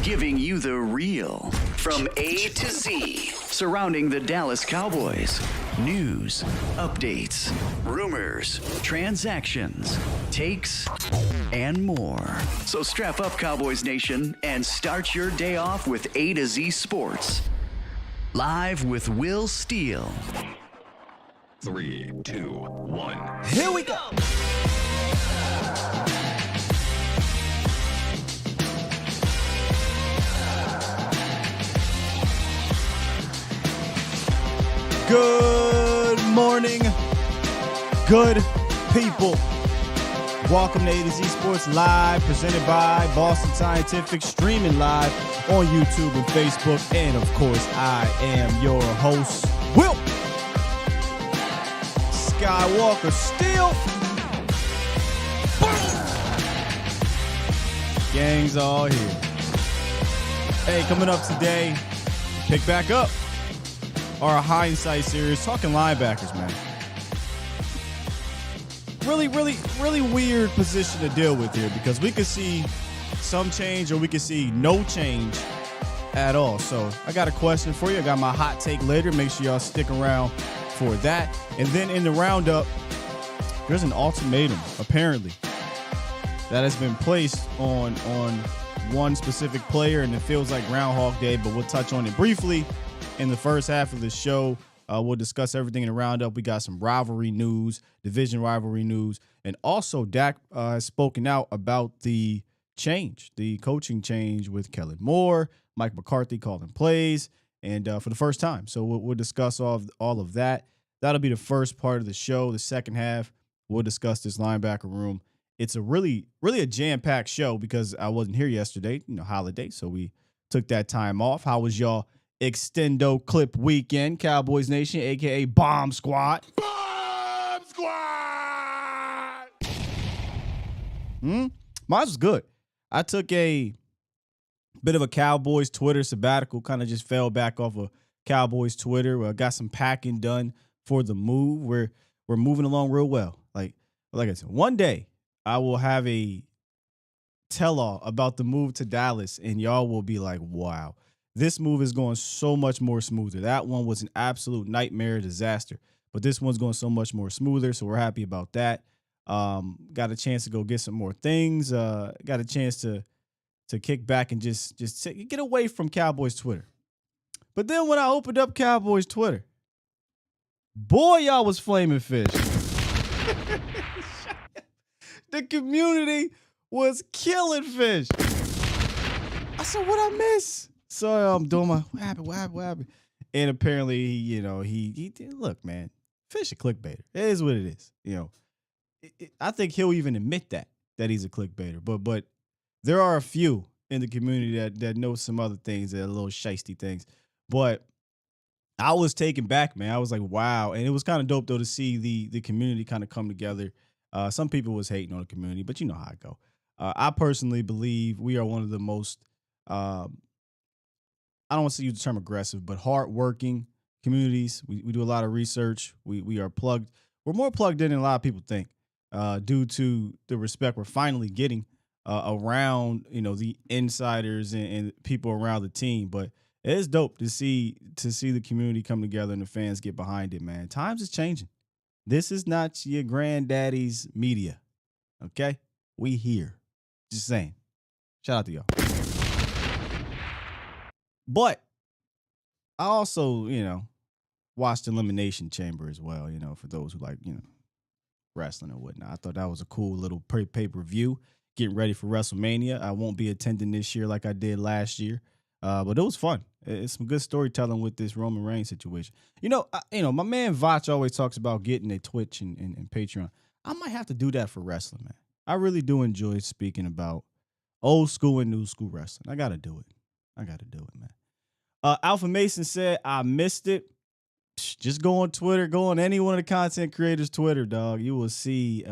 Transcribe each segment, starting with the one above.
giving you the real from A to Z surrounding the Dallas Cowboys. News, updates, rumors, transactions, takes, and more. So strap up, Cowboys Nation, and start your day off with A to Z Sports. Live with Will Steele. 3, 2, 1. Here we go. Good morning, good people. Welcome to A to Z Sports Live, presented by Boston Scientific, streaming live on YouTube and Facebook. And of course, I am your host, Will Skywalker Steele. Gang's all here. Hey, coming up today, pick back up our hindsight series, talking linebackers, man. Really weird position to deal with here, because we could see some change or we could see no change at all. So I got a question for you. I got my hot take later. Make sure y'all stick around for that. And then in the roundup, there's an ultimatum, apparently, that has been placed on one specific player, and it feels like Groundhog Day, but we'll touch on it briefly in the first half of the show. We'll discuss everything in the roundup. We got some rivalry news, division rivalry news, and also Dak has spoken out about the coaching change with Kellen Moore, Mike McCarthy calling plays, and for the first time. So we'll discuss all of that. That'll be the first part of the show. The second half, we'll discuss this linebacker room. It's a really a jam-packed show because I wasn't here yesterday, holiday, so we took that time off. How was y'all extendo clip weekend, Cowboys Nation, a.k.a. Bomb Squad? Bomb Squad! Mine was good. I took a bit of a Cowboys Twitter sabbatical, kind of just fell back off of Cowboys Twitter. Got some packing done for the move. We're moving along real well. Like I said, one day I will have a tell-all about the move to Dallas, and y'all will be like, wow. This move is going so much more smoother. That one was an absolute nightmare, disaster. But this one's going so much more smoother, so we're happy about that. Got a chance to go get some more things. Got a chance to kick back and just get away from Cowboys Twitter. But then when I opened up Cowboys Twitter, boy, y'all was flaming fish. The community was killing fish. I said, what I miss? So I'm doing my what happened? And apparently, he did. Look, man, fish a clickbaiter. It is what it is. I think he'll even admit that he's a clickbaiter. But there are a few in the community that know some other things, that are little shiesty things. But I was taken back, man. I was like, wow. And it was kind of dope though to see the community kind of come together. Some people was hating on the community, but you know how I go. I personally believe we are one of the most I don't want to use the term aggressive, but hardworking communities. We do a lot of research. We are plugged. We're more plugged in than a lot of people think, due to the respect we're finally getting around, the insiders and people around the team. But it is dope to see the community come together and the fans get behind it, man. Times is changing. This is not your granddaddy's media, okay? We here. Just saying. Shout out to y'all. But I also, watched Elimination Chamber as well, for those who like, wrestling or whatnot. I thought that was a cool little pay-per-view, getting ready for WrestleMania. I won't be attending this year like I did last year, but it was fun. It's some good storytelling with this Roman Reigns situation. My man Vach always talks about getting a Twitch and Patreon. I might have to do that for wrestling, man. I really do enjoy speaking about old school and new school wrestling. I got to do it. Man. Alpha Mason said, I missed it. Just go on Twitter. Go on any one of the content creators' Twitter, dog. You will see.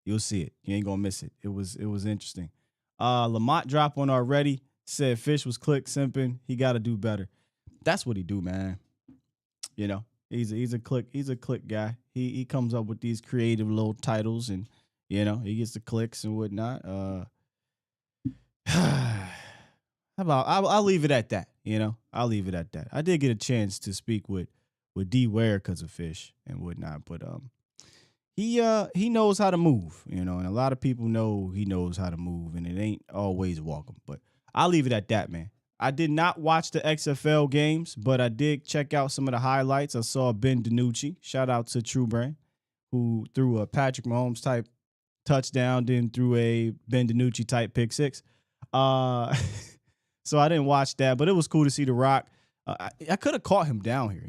You'll see it. You ain't gonna miss it. It was interesting. Lamont dropped one already. Said Fish was click simping. He got to do better. That's what he do, man. He's a click guy. He comes up with these creative little titles, and he gets the clicks and whatnot. How about I'll leave it at that. I'll leave it at that. I did get a chance to speak with D Ware because of Fish and whatnot, but he knows how to move, and a lot of people know he knows how to move, and it ain't always welcome. But I'll leave it at that, man. I did not watch the XFL games, but I did check out some of the highlights. I saw Ben DiNucci. Shout out to True Brand, who threw a Patrick Mahomes type touchdown, then threw a Ben DiNucci type pick six. So I didn't watch that, but it was cool to see The Rock. I could have caught him down here,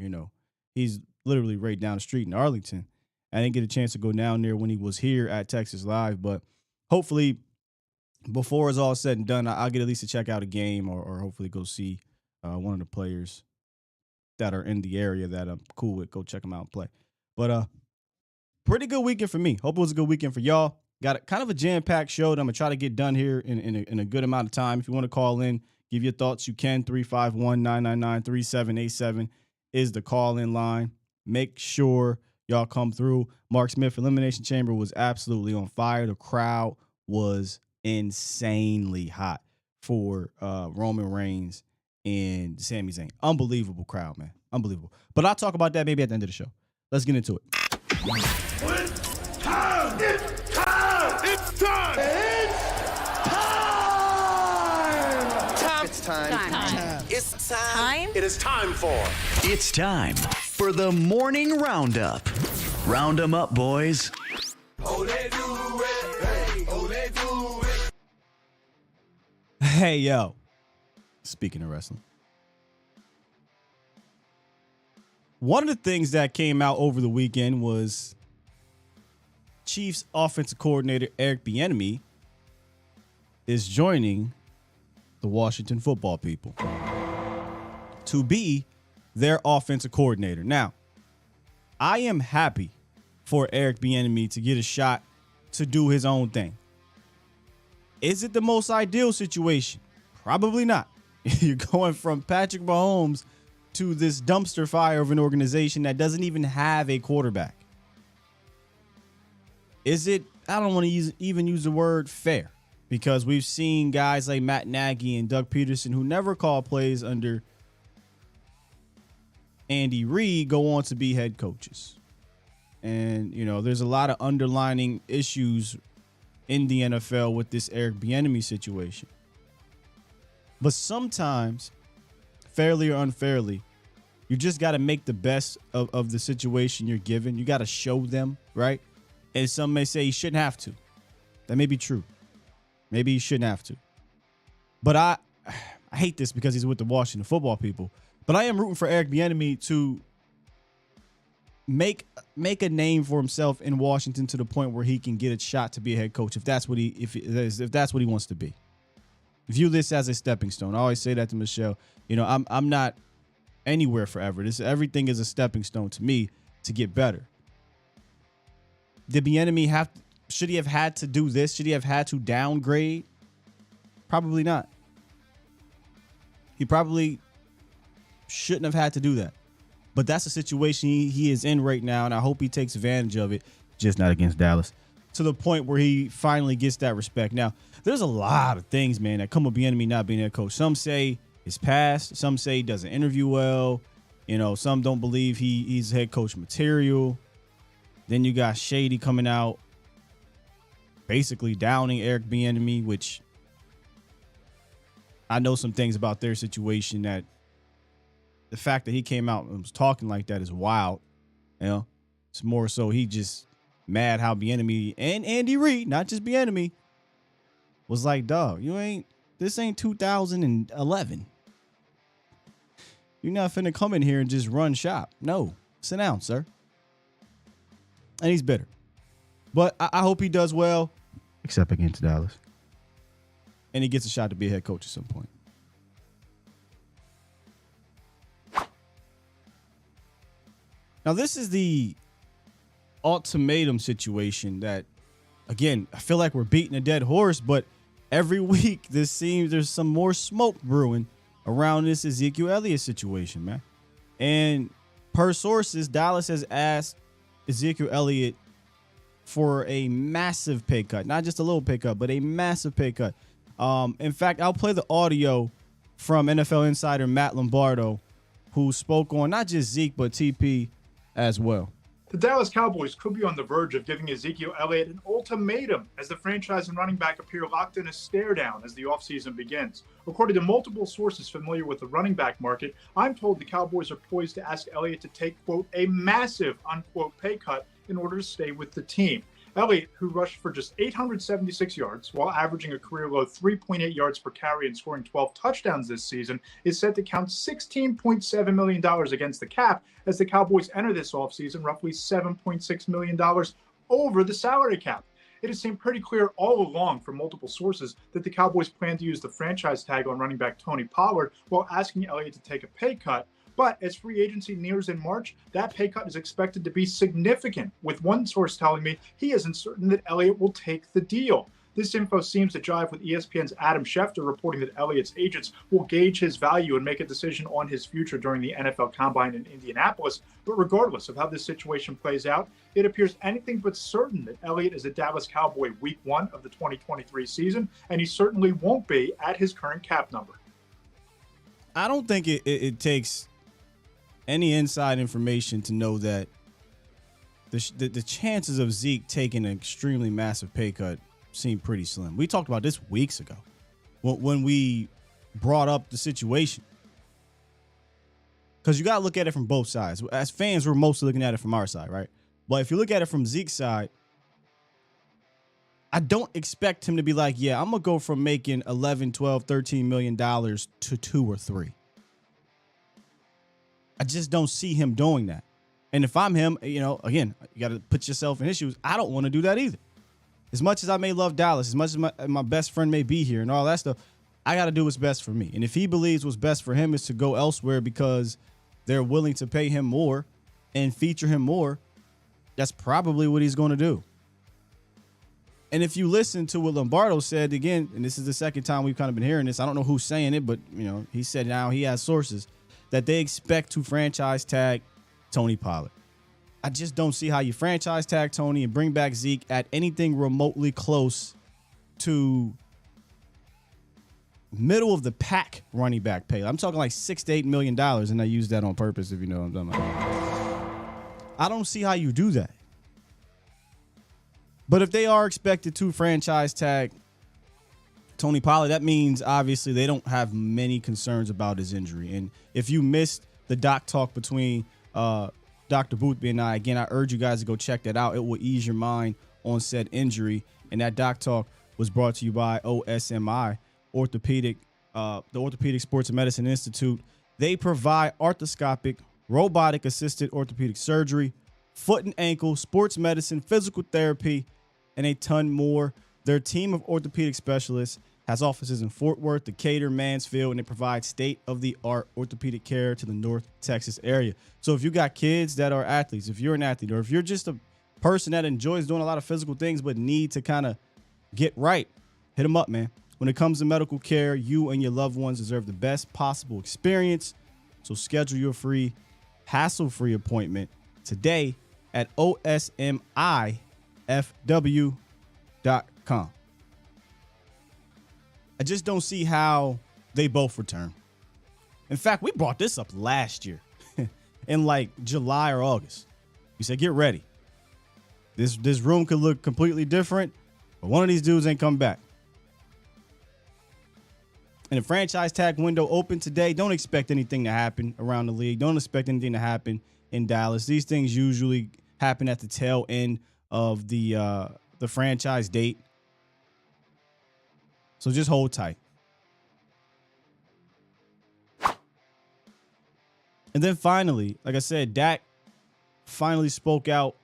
He's literally right down the street in Arlington. I didn't get a chance to go down there when he was here at Texas Live, but hopefully before it's all said and done, I'll get at least to check out a game or hopefully go see one of the players that are in the area that I'm cool with. Go check them out and play. But pretty good weekend for me. Hope it was a good weekend for y'all. Got kind of a jam-packed show that I'm going to try to get done here in a good amount of time. If you want to call in, give your thoughts, you can. 351-999-3787 is the call-in line. Make sure y'all come through. Mark Smith Elimination Chamber was absolutely on fire. The crowd was insanely hot for Roman Reigns and Sami Zayn. Unbelievable crowd, man. Unbelievable. But I'll talk about that maybe at the end of the show. Let's get into it. It's time! It's time! It's time! It's time. It's time. It is time for... It's time for the morning roundup. Round 'em up, boys. Hey, yo. Speaking of wrestling. One of the things that came out over the weekend was Chiefs offensive coordinator Eric Bieniemy is joining the Washington football people to be their offensive coordinator. Now, I am happy for Eric Bieniemy to get a shot to do his own thing. Is it the most ideal situation? Probably not. You're going from Patrick Mahomes to this dumpster fire of an organization that doesn't even have a quarterback. Is it, I don't want to even use the word fair, because we've seen guys like Matt Nagy and Doug Peterson who never call plays under Andy Reid go on to be head coaches. And, there's a lot of underlining issues in the NFL with this Eric Bieniemy situation. But sometimes, fairly or unfairly, you just got to make the best of the situation you're given. You got to show them, right? And some may say you shouldn't have to. That may be true. Maybe you shouldn't have to. But I hate this because he's with the Washington football people. But I am rooting for Eric Bieniemy to make a name for himself in Washington to the point where he can get a shot to be a head coach if that's what if that's what he wants to be. View this as a stepping stone. I always say that to Michelle. I'm not anywhere forever. Everything is a stepping stone to me to get better. Did Bieniemy should he have had to do this? Should he have had to downgrade? Probably not. He probably shouldn't have had to do that. But that's the situation he is in right now, and I hope he takes advantage of it, just not against Dallas, to the point where he finally gets that respect. Now, there's a lot of things, man, that come with Bieniemy not being head coach. Some say his past. Some say he doesn't interview well. Some don't believe he's head coach material. Then you got Shady coming out basically downing Eric Bieniemy, which I know some things about their situation that the fact that he came out and was talking like that is wild. It's more so he just mad how Bieniemy and Andy Reid, not just Bieniemy, was like, dog, this ain't 2011. You're not finna come in here and just run shop. No, sit down, sir. And he's bitter. But I hope he does well, except against Dallas. And he gets a shot to be a head coach at some point. Now, this is the ultimatum situation that, again, I feel like we're beating a dead horse, but every week this seems there's some more smoke brewing around this Ezekiel Elliott situation, man. And per sources, Dallas has asked Ezekiel Elliott for a massive pay cut, not just a little pay cut, but a massive pay cut. In fact, I'll play the audio from NFL insider Matt Lombardo, who spoke on not just Zeke, but TP as well. The Dallas Cowboys could be on the verge of giving Ezekiel Elliott an ultimatum as the franchise and running back appear locked in a stare down as the offseason begins. According to multiple sources familiar with the running back market, I'm told the Cowboys are poised to ask Elliott to take, quote, a massive, unquote, pay cut in order to stay with the team. Elliott, who rushed for just 876 yards while averaging a career-low 3.8 yards per carry and scoring 12 touchdowns this season, is set to count $16.7 million against the cap as the Cowboys enter this offseason roughly $7.6 million over the salary cap. It has seemed pretty clear all along from multiple sources that the Cowboys plan to use the franchise tag on running back Tony Pollard while asking Elliott to take a pay cut. But as free agency nears in March, that pay cut is expected to be significant, with one source telling me he isn't certain that Elliott will take the deal. This info seems to jive with ESPN's Adam Schefter reporting that Elliott's agents will gauge his value and make a decision on his future during the NFL Combine in Indianapolis. But regardless of how this situation plays out, it appears anything but certain that Elliott is a Dallas Cowboy week 1 of the 2023 season, and he certainly won't be at his current cap number. I don't think it takes any inside information to know that the chances of Zeke taking an extremely massive pay cut seem pretty slim. We talked about this weeks ago when we brought up the situation. Because you got to look at it from both sides. As fans, we're mostly looking at it from our side, right? But if you look at it from Zeke's side, I don't expect him to be like, yeah, I'm going to go from making $11, $12, $13 million to 2 or 3. I just don't see him doing that. And if I'm him, again, you got to put yourself in his shoes. I don't want to do that either. As much as I may love Dallas, as much as my best friend may be here and all that stuff, I got to do what's best for me. And if he believes what's best for him is to go elsewhere because they're willing to pay him more and feature him more, that's probably what he's going to do. And if you listen to what Lombardo said, again, and this is the second time we've kind of been hearing this, I don't know who's saying it, but he said now he has sources that they expect to franchise tag Tony Pollard. I just don't see how you franchise tag Tony and bring back Zeke at anything remotely close to middle of the pack running back pay. I'm talking like $6 to $8 million, and I use that on purpose if you know what I'm talking about. I don't see how you do that. But if they are expected to franchise tag Tony Pollard, that means obviously they don't have many concerns about his injury. And if you missed the doc talk between Dr. Boothby and I, again, I urge you guys to go check that out. It will ease your mind on said injury. And that doc talk was brought to you by OSMI, the Orthopedic Sports and Medicine Institute. They provide arthroscopic, robotic-assisted orthopedic surgery, foot and ankle, sports medicine, physical therapy, and a ton more. Their team of orthopedic specialists has offices in Fort Worth, Decatur, Mansfield, and they provide state-of-the-art orthopedic care to the North Texas area. So if you got kids that are athletes, if you're an athlete, or if you're just a person that enjoys doing a lot of physical things but need to kind of get right, hit them up, man. When it comes to medical care, you and your loved ones deserve the best possible experience. So schedule your free, hassle-free appointment today at osmifw.com. I just don't see how they both return. In fact, we brought this up last year in like July or August. We said, get ready. This room could look completely different, but one of these dudes ain't come back. And the franchise tag window open today. Don't expect anything to happen around the league. Don't expect anything to happen in Dallas. These things usually happen at the tail end of the franchise date. So just hold tight. And then finally, like I said, Dak finally spoke out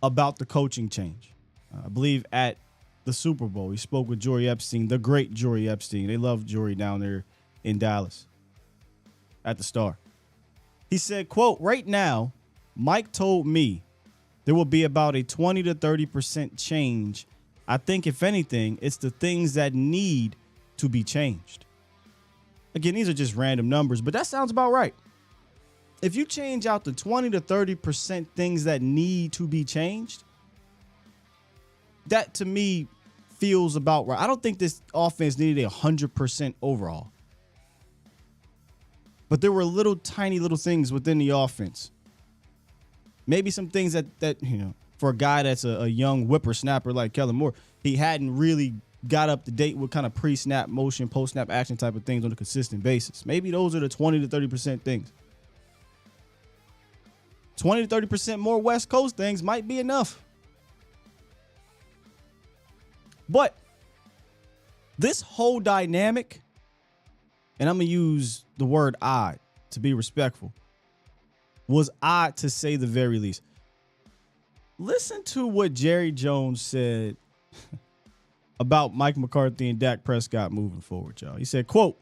about the coaching change. I believe at the Super Bowl, he spoke with Jory Epstein, the great Jory Epstein. They love Jory down there in Dallas at the Star. He said, quote, right now, Mike told me there will be about a 20 to 30% change. I think, if anything, it's the things that need to be changed. Again, these are just random numbers, but that sounds about right. If you change out the 20 to 30% things that need to be changed, that to me feels about right. I don't think this offense needed a 100% overhaul. But there were tiny little things within the offense. Maybe some things that for a guy that's a young whippersnapper like Kellen Moore, he hadn't really got up to date with kind of pre-snap motion, post-snap action type of things on a consistent basis. Maybe those are the 20 to 30% things. 20 to 30% more West Coast things might be enough. But this whole dynamic, and I'm going to use the word odd to be respectful, was odd to say the very least. Listen to what Jerry Jones said about Mike McCarthy and Dak Prescott moving forward, y'all. He said, quote,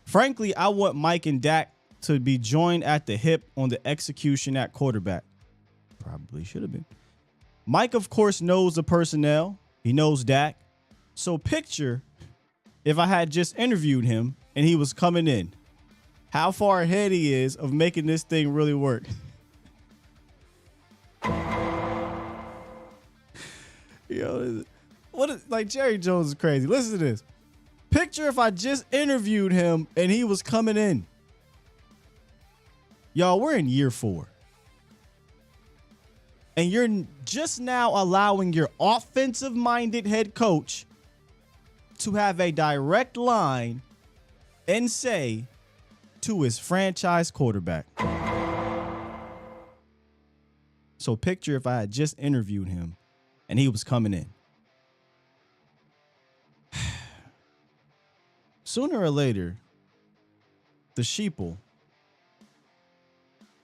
"Frankly, I want Mike and Dak to be joined at the hip on the execution at quarterback." Probably should have been. Mike, of course, knows the personnel. He knows Dak. So picture if I had just interviewed him and he was coming in, how far ahead he is of making this thing really work. Jerry Jones is crazy. Listen to this. Picture if I just interviewed him and he was coming in. Y'all, we're in year 4. And you're just now allowing your offensive-minded head coach to have a direct line and say to his franchise quarterback. So picture if I had just interviewed him and he was coming in. Sooner or later, the sheeple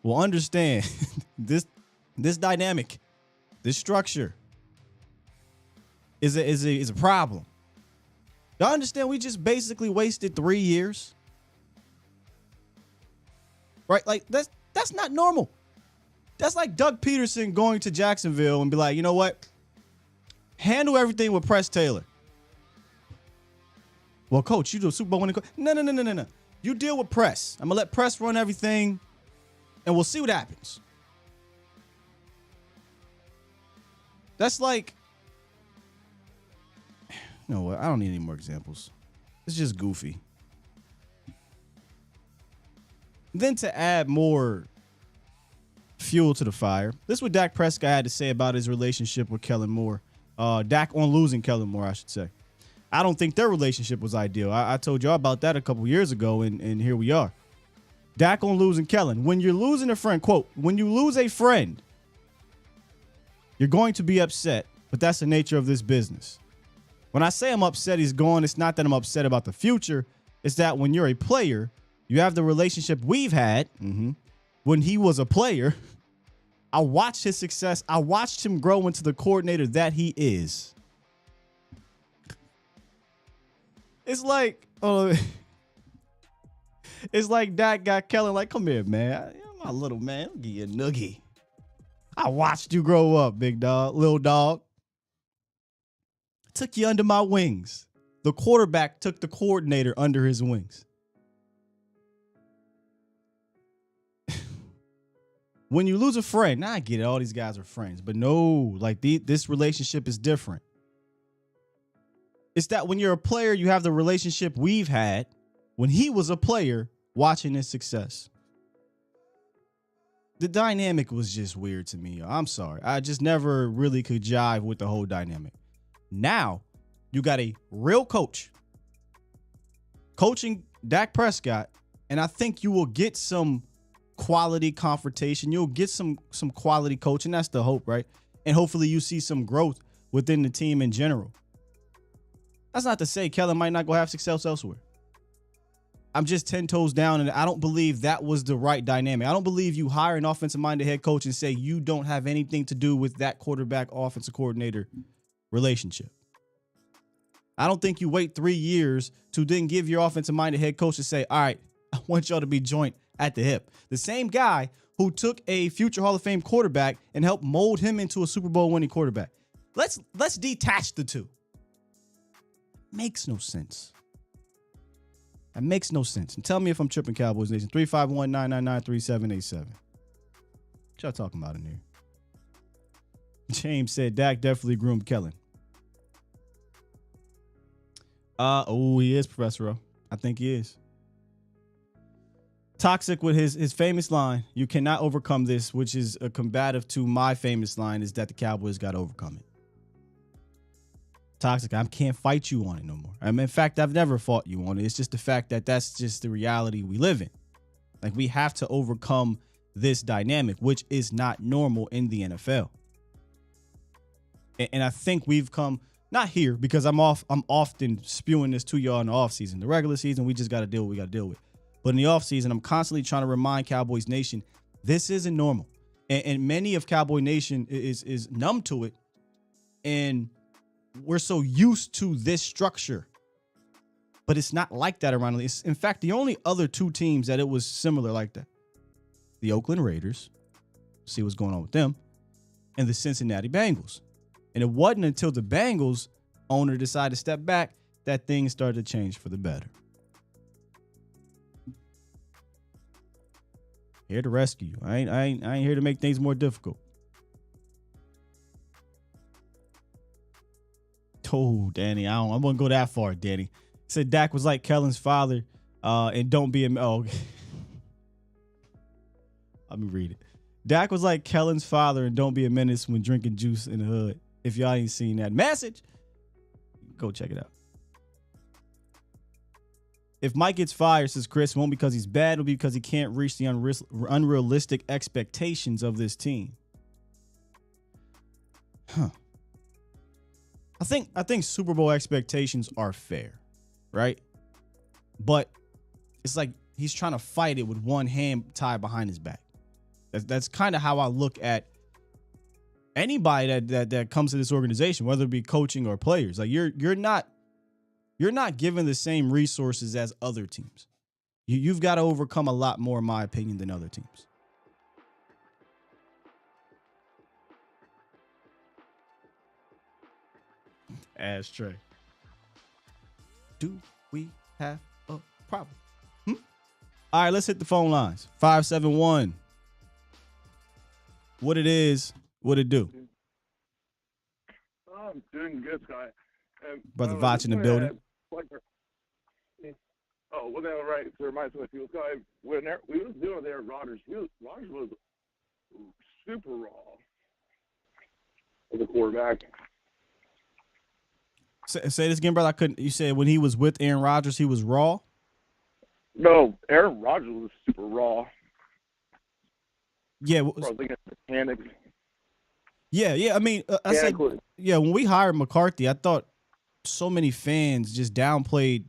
will understand this dynamic, this structure is a problem. Y'all understand we just basically wasted 3 years? Right? Like that's not normal. That's like Doug Peterson going to Jacksonville and be like, you know what? Handle everything with Press Taylor. Well, coach, you do a Super Bowl winning coach. No. You deal with Press. I'm going to let Press run everything, and we'll see what happens. That's like, you know what? I don't need any more examples. It's just goofy. Then to add more fuel to the fire, this is what Dak Prescott had to say about his relationship with Kellen Moore. Dak on losing Kellen Moore, I should say. I don't think their relationship was ideal. I told y'all about that a couple years ago, and here we are. Dak on losing Kellen. When you're losing a friend, quote, "When you lose a friend, you're going to be upset, but that's the nature of this business." When I say I'm upset he's gone, it's not that I'm upset about the future. It's that when you're a player, you have the relationship we've had. When he was a player, I watched his success. I watched him grow into the coordinator that he is. It's like, it's like Dak got Kellen like, "Come here, man. You're my little man. I'll give you a noogie. I watched you grow up, big dog, little dog. I took you under my wings." The quarterback took the coordinator under his wings. When you lose a friend, now I get it. All these guys are friends, but no, like this relationship is different. It's that when you're a player, you have the relationship we've had when he was a player watching his success. The dynamic was just weird to me. I'm sorry. I just never really could jive with the whole dynamic. Now you got a real coach coaching Dak Prescott, and I think you will get some quality confrontation. You'll get some quality coaching. That's the hope, right? And hopefully you see some growth within the team in general. That's not to say Kellen might not go have success elsewhere. I'm just 10 toes down, and I don't believe that was the right dynamic. I don't believe you hire an offensive-minded head coach and say you don't have anything to do with that quarterback offensive coordinator relationship. I don't think you wait 3 years to then give your offensive-minded head coach to say, all right, I want y'all to be joint at the hip. The same guy who took a future Hall of Fame quarterback and helped mold him into a Super Bowl winning quarterback. Let's detach the two. Makes no sense. That makes no sense. And tell me if I'm tripping, Cowboys Nation. 351-999-3787. What y'all talking about in here? James said Dak definitely groomed Kellen. He is, Professor O. I think he is. Toxic with his famous line, "You cannot overcome this," which is a combative to my famous line, is that the Cowboys got to overcome it. Toxic, I can't fight you on it no more. I mean, in fact, I've never fought you on it. It's just the fact that that's just the reality we live in. Like, we have to overcome this dynamic, which is not normal in the NFL. And I think we've come, not here, because I'm often spewing this to y'all in the offseason. The regular season, we just got to deal with what we got to deal with. But in the offseason, I'm constantly trying to remind Cowboys Nation, this isn't normal. And many of Cowboy Nation is numb to it. And we're so used to this structure. But it's not like that around the league. In fact, the only other two teams that it was similar like that, the Oakland Raiders, see what's going on with them, and the Cincinnati Bengals. And it wasn't until the Bengals owner decided to step back that things started to change for the better. Here to rescue you. I ain't here to make things more difficult. Oh, Danny, I wouldn't go that far, Danny. He said Dak was like Kellen's father, and don't be a... Oh, let me read it. Dak was like Kellen's father, and don't be a menace when drinking juice in the hood. If y'all ain't seen that message, go check it out. If Mike gets fired, says Chris, it won't because he's bad, it'll be because he can't reach the unrealistic expectations of this team. I think Super Bowl expectations are fair, right? But it's like he's trying to fight it with one hand tied behind his back. That's kind of how I look at anybody that comes to this organization, whether it be coaching or players. Like you're not given the same resources as other teams. You've got to overcome a lot more, in my opinion, than other teams. Ashtray. Do we have a problem? All right, let's hit the phone lines. 571. What it is, what it do. I'm doing good, Sky. Brother Vach in the building. Oh, well, then, right. So it reminds me of you, Sky. When we was doing there, Rodgers was super raw as a quarterback. Say this again, brother. I couldn't. You said when he was with Aaron Rodgers, he was raw? No, Aaron Rodgers was super raw. Yeah. Mechanics. Yeah. I mean, I said, yeah, when we hired McCarthy, I thought so many fans just downplayed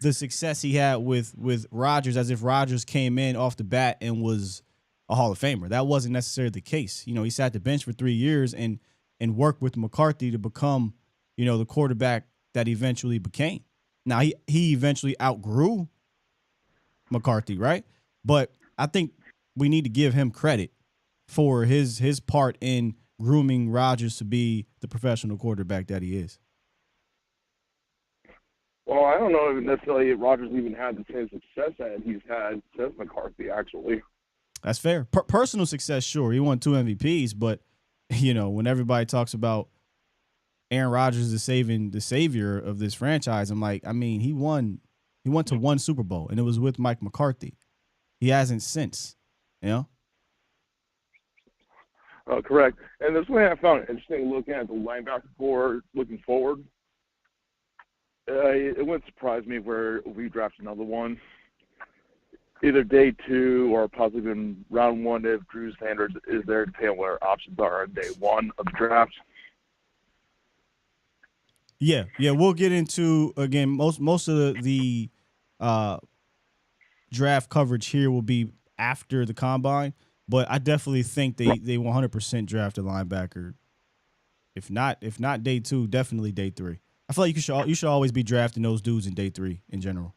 the success he had with Rodgers, as if Rodgers came in off the bat and was a Hall of Famer. That wasn't necessarily the case. You know, he sat the bench for 3 years and worked with McCarthy to become, you know, the quarterback that he eventually became. Now, he eventually outgrew McCarthy, right? But I think we need to give him credit for his part in grooming Rodgers to be the professional quarterback that he is. Well, I don't know if necessarily Rodgers even had the same success that he's had since McCarthy, actually. That's fair. Personal success, sure. He won 2 MVPs, but, you know, when everybody talks about Aaron Rodgers is the savior of this franchise, I'm like, I mean, he went to 1 Super Bowl, and it was with Mike McCarthy. He hasn't since, you know? Correct. And this way I found it interesting looking at the linebacker core looking forward. It wouldn't surprise me where we draft another one, either day 2 or possibly even round 1 if Drew Sanders is there, depending on what our options are on day 1 of the draft. Yeah, we'll get into, again, most of the draft coverage here will be after the combine, but I definitely think they 100% draft a linebacker. If not day 2, definitely day 3. I feel like you should always be drafting those dudes in day 3 in general.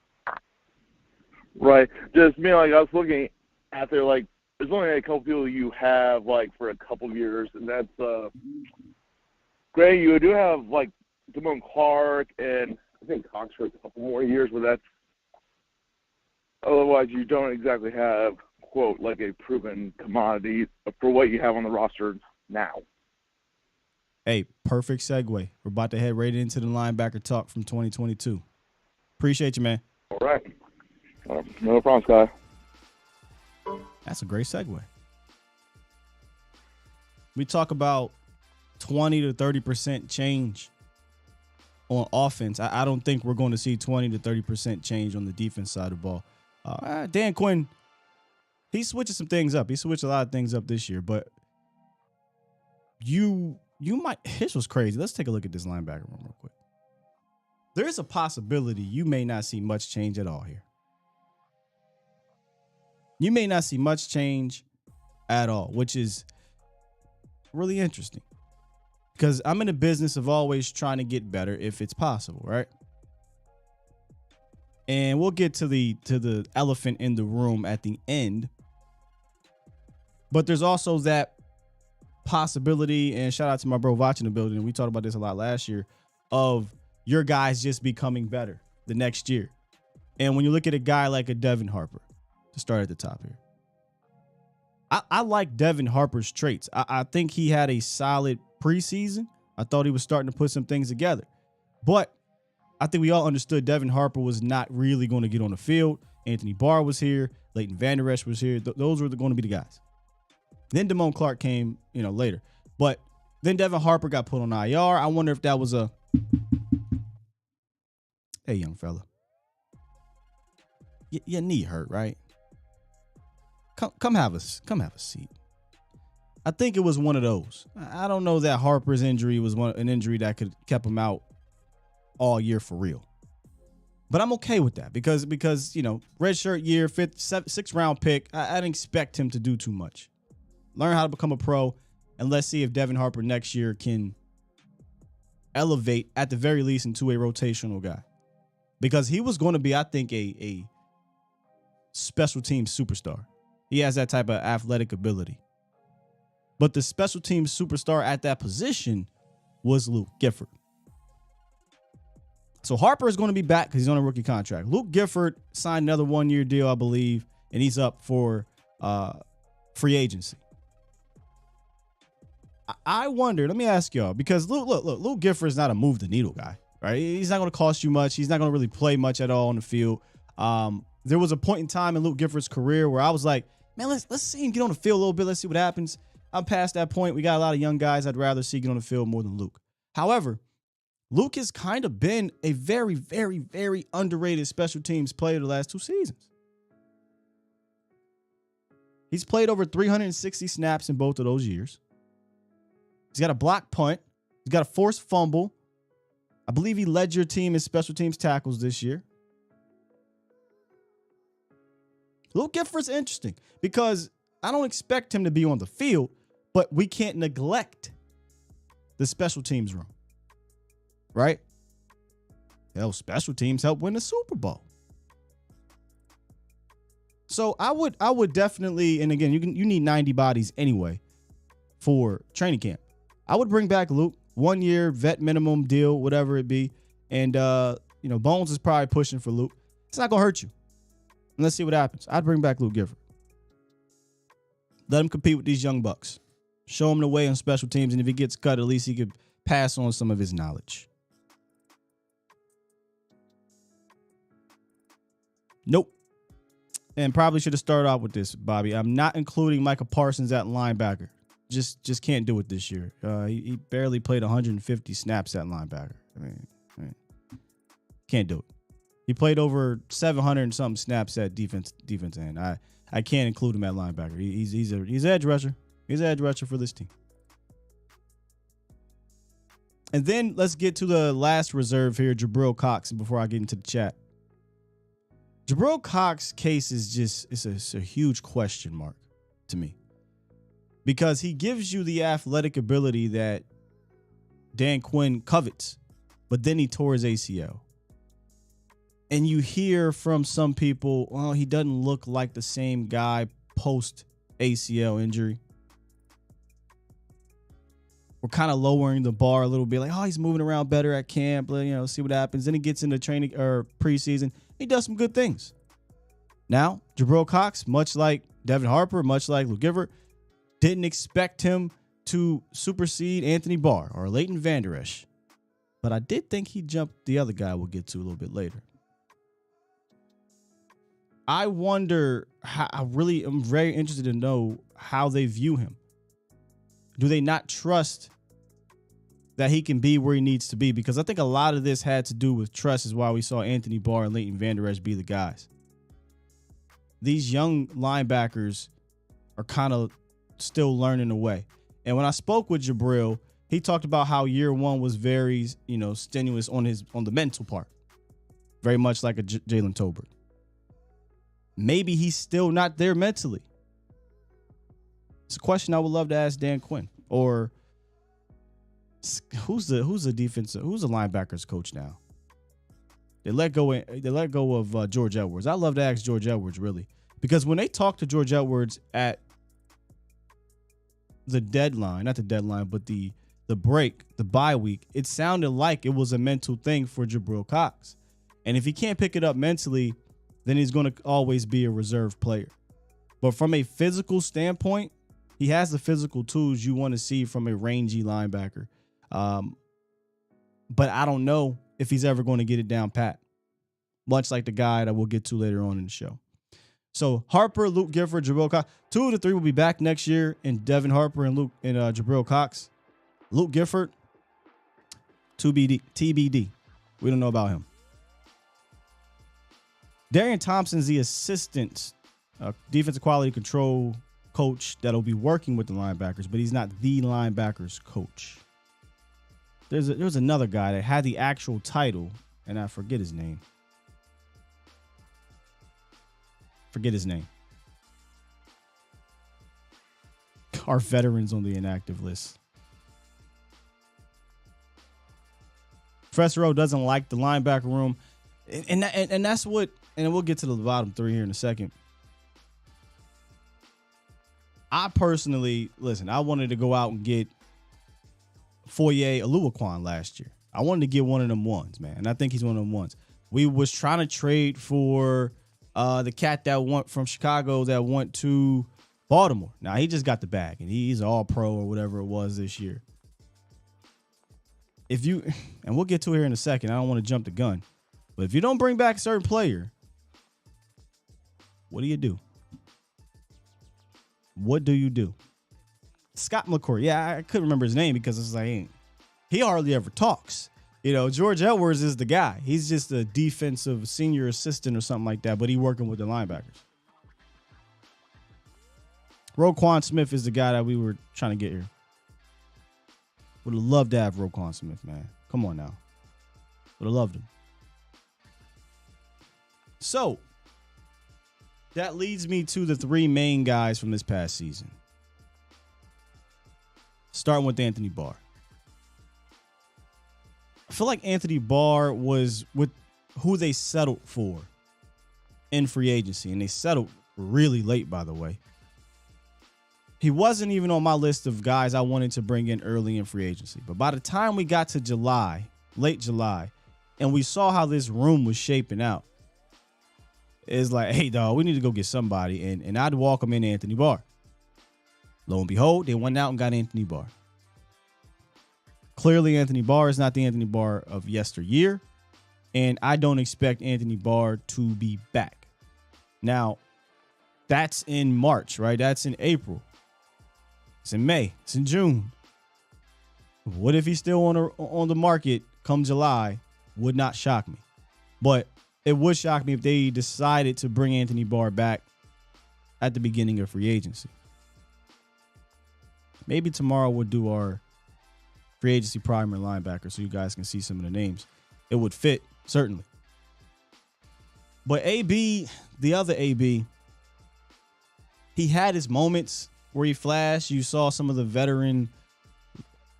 Right. Just me, like I was looking at there, like there's only a couple people you have like for a couple of years, and that's Gray. You do have like Damone Clark and I think Cox for a couple more years, but that's otherwise you don't exactly have quote like a proven commodity for what you have on the roster now. Hey, perfect segue. We're about to head right into the linebacker talk from 2022. Appreciate you, man. All right. No problem, Sky. That's a great segue. We talk about 20 to 30% change on offense. I don't think we're going to see 20 to 30% change on the defense side of the ball. Dan Quinn, he switches some things up. He switched a lot of things up this year, but you might. This was crazy. Let's take a look at this linebacker room real quick. There is a possibility you may not see much change at all here. You may not see much change at all, which is really interesting because I'm in the business of always trying to get better if it's possible, right? And we'll get to the elephant in the room at the end. But there's also that possibility, and shout out to my bro watching the building. We talked about this a lot last year, of your guys just becoming better the next year. And when you look at a guy like a Devin Harper, to start at the top here, I like Devin Harper's traits. I think he had a solid preseason. I thought he was starting to put some things together. But I think we all understood Devin Harper was not really going to get on the field. Anthony Barr was here. Leighton Vander Esch was here. Those were going to be the guys. Then Damone Clark came, later. But then Devin Harper got put on IR. I wonder if that was a, hey, young fella, your knee hurt, right? Come have a seat. I think it was one of those. I don't know that Harper's injury was an injury that could kept him out all year for real. But I'm okay with that because red shirt year, sixth round pick. I didn't expect him to do too much. Learn how to become a pro, and let's see if Devin Harper next year can elevate at the very least into a rotational guy. Because he was going to be, I think, a special teams superstar. He has that type of athletic ability. But the special teams superstar at that position was Luke Gifford. So Harper is going to be back because he's on a rookie contract. Luke Gifford signed another one-year deal, I believe, and he's up for free agency. I wonder, let me ask y'all, because Luke Gifford is not a move the needle guy, right? He's not going to cost you much. He's not going to really play much at all on the field. There was a point in time in Luke Gifford's career where I was like, man, let's see him get on the field a little bit. Let's see what happens. I'm past that point. We got a lot of young guys I'd rather see get on the field more than Luke. However, Luke has kind of been a very, very, very underrated special teams player the last 2 seasons. He's played over 360 snaps in both of those years. He's got a block punt. He's got a forced fumble. I believe he led your team in special teams tackles this year. Luke Gifford's interesting because I don't expect him to be on the field, but we can't neglect the special teams room, right? Hell, special teams help win the Super Bowl. So I would definitely, and again, you need 90 bodies anyway for training camp. I would bring back Luke, 1 year vet minimum deal, whatever it be, and Bones is probably pushing for Luke. It's not gonna hurt you. And let's see what happens. I'd bring back Luke Gifford. Let him compete with these young bucks. Show him the way on special teams, and if he gets cut, at least he could pass on some of his knowledge. Nope. And probably should have started off with this, Bobby. I'm not including Micah Parsons at linebacker. Just can't do it this year. He barely played 150 snaps at linebacker. I mean, can't do it. He played over 700 and something snaps at defense end. I can't include him at linebacker. He's an edge rusher. He's an edge rusher for this team. And then let's get to the last reserve here, Jabril Cox, before I get into the chat. Jabril Cox's case is it's a huge question mark to me. Because he gives you the athletic ability that Dan Quinn covets, but then he tore his ACL. And you hear from some people, well, he doesn't look like the same guy post ACL injury. We're kind of lowering the bar a little bit, like, oh, he's moving around better at camp, see what happens. Then he gets into training or preseason. He does some good things. Now, Jabril Cox, much like Devin Harper, much like Luke Gifford, didn't expect him to supersede Anthony Barr or Leighton Vander Esch. But I did think he jumped the other guy we'll get to a little bit later. I wonder how, I'm very interested to know how they view him. Do they not trust that he can be where he needs to be? Because I think a lot of this had to do with trust, is why we saw Anthony Barr and Leighton Vander Esch be the guys. These young linebackers are kind of still learning the way. And when I spoke with Jabril, he talked about how year one was very, strenuous on the mental part. Very much like a Jalen Tolbert. Maybe he's still not there mentally. It's a question I would love to ask Dan Quinn. Or who's the linebackers coach now? They let go of George Edwards. I love to ask George Edwards, really, because when they talked to George Edwards at the deadline, not the deadline, but the break, the bye week, it sounded like it was a mental thing for Jabril Cox. And if he can't pick it up mentally, then he's going to always be a reserve player. But from a physical standpoint, he has the physical tools you want to see from a rangy linebacker. But I don't know if he's ever going to get it down pat, much like the guy that we'll get to later on in the show. So Harper, Luke Gifford, Jabril Cox, 2 of the 3 will be back next year, in Devin Harper and Jabril Cox. Luke Gifford, TBD. We don't know about him. Darian Thompson's the assistant defensive quality control coach that'll be working with the linebackers, but he's not the linebackers coach. There was another guy that had the actual title, and I forget his name. Our veterans on the inactive list. Professor O doesn't like the linebacker room, and that's what. And we'll get to the bottom 3 here in a second. I personally, I wanted to go out and get Foye Oluwaquan last year. I wanted to get one of them ones, man. And I think he's one of them ones. We was trying to trade for the cat that went from Chicago that went to Baltimore. Now, he just got the bag, and he's all pro or whatever it was this year. And we'll get to it here in a second. I don't want to jump the gun. But if you don't bring back a certain player, what do you do? What do you do? Scott McCoy. Yeah, I couldn't remember his name because it's like, he hardly ever talks. George Edwards is the guy. He's just a defensive senior assistant or something like that, but he working with the linebackers. Roquan Smith is the guy that we were trying to get here. Would have loved to have Roquan Smith, man. Come on now. Would have loved him. So, that leads me to the 3 main guys from this past season. Starting with Anthony Barr. I feel like Anthony Barr was with who they settled for in free agency, and they settled really late, by the way. He wasn't even on my list of guys I wanted to bring in early in free agency. But by the time we got to July, late July, and we saw how this room was shaping out, it's like, hey, dog, we need to go get somebody. And I'd welcome in Anthony Barr. Lo and behold, they went out and got Anthony Barr. Clearly, Anthony Barr is not the Anthony Barr of yesteryear. And I don't expect Anthony Barr to be back. Now, that's in March, right? That's in April. It's in May. It's in June. What if he's still on the market come July? Would not shock me. But it would shock me if they decided to bring Anthony Barr back at the beginning of free agency. Maybe tomorrow we'll do our free agency primer linebacker so you guys can see some of the names. It would fit, certainly. But AB, the other AB, he had his moments where he flashed. You saw some of the veteran,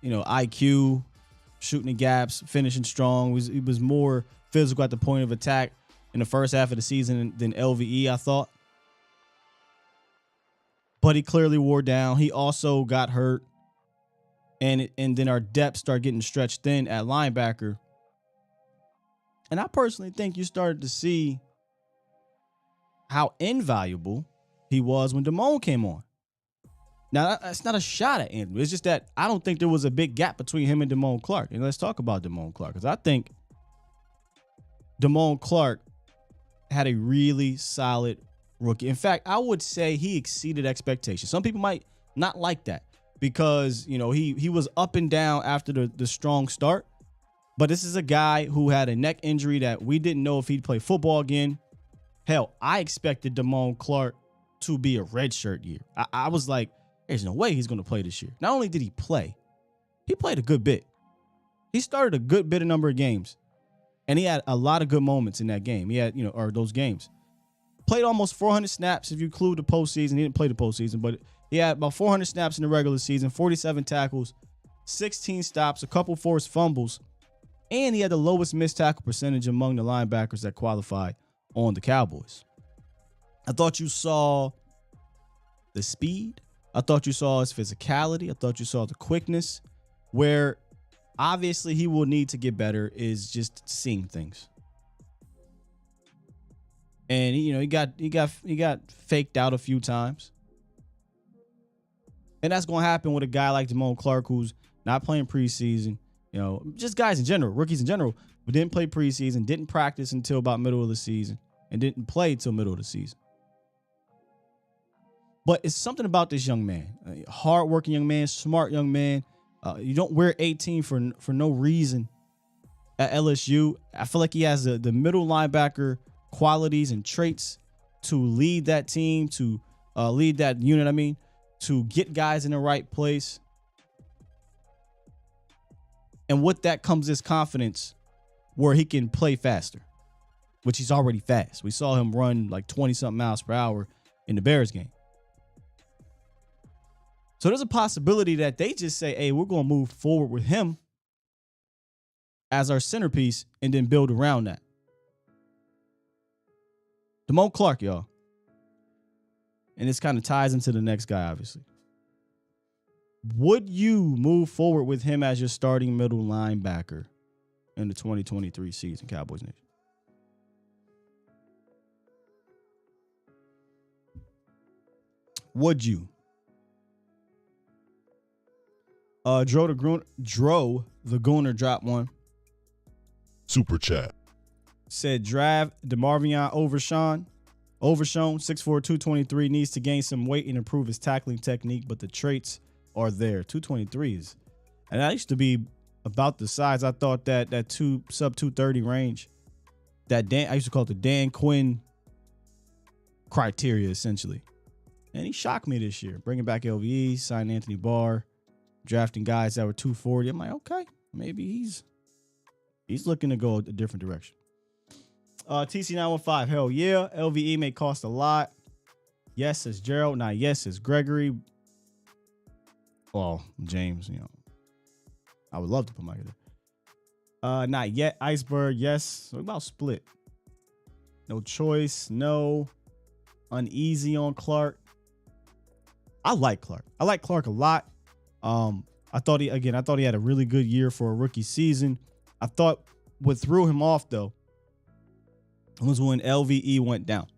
IQ, shooting the gaps, finishing strong. He was more physical at the point of attack in the first half of the season than LVE, I thought. But he clearly wore down. He also got hurt. And then our depth started getting stretched thin at linebacker. And I personally think you started to see how invaluable he was when Damone came on. Now, that's not a shot at Andrew. It's just that I don't think there was a big gap between him and Damone Clark. And let's talk about Damone Clark, because I think Damone Clark had a really solid rookie. In fact, I would say he exceeded expectations. Some people might not like that because, he was up and down after the strong start. But this is a guy who had a neck injury that we didn't know if he'd play football again. Hell, I expected Damone Clark to be a redshirt year. I was like, there's no way he's going to play this year. Not only did he play, he played a good bit. He started a good bit of number of games. And he had a lot of good moments in that game. He had, or those games. Played almost 400 snaps if you include the postseason. He didn't play the postseason, but he had about 400 snaps in the regular season, 47 tackles, 16 stops, a couple forced fumbles. And he had the lowest missed tackle percentage among the linebackers that qualified on the Cowboys. I thought you saw the speed. I thought you saw his physicality. I thought you saw the quickness. Where obviously he will need to get better is just seeing things. And he got faked out a few times. And that's going to happen with a guy like Damone Clark who's not playing preseason. Just guys in general, rookies in general, who didn't play preseason, didn't practice until about middle of the season, and didn't play till middle of the season. But it's something about this young man, a hardworking young man, smart young man. You don't wear 18 for no reason at LSU. I feel like he has the middle linebacker qualities and traits to lead that team, to lead that unit, to get guys in the right place. And with that comes this confidence where he can play faster, which he's already fast. We saw him run like 20-something miles per hour in the Bears game. So there's a possibility that they just say, hey, we're going to move forward with him as our centerpiece and then build around that. Damone Clark, y'all. And this kind of ties into the next guy, obviously. Would you move forward with him as your starting middle linebacker in the 2023 season, Cowboys Nation? Would you? Dro the Gooner dropped one. Super chat. Said draft DeMarvion Overshown, 6'4", 223, needs to gain some weight and improve his tackling technique, but the traits are there. 223s. And that used to be about the size. I thought that sub 230 range, I used to call it the Dan Quinn criteria, essentially. And he shocked me this year. Bringing back LVE, signing Anthony Barr, drafting guys that were 240. I'm like, okay, maybe he's looking to go a different direction. TC915, hell yeah. LVE may cost a lot. Yes, says Gerald. Not yes, says Gregory. Well, James, I would love to put Micah there. Not yet. Iceberg, yes. What about split? No choice. No. Uneasy on Clark. I like Clark. I like Clark a lot. I thought he had a really good year for a rookie season. I thought what threw him off though was when LVE went down.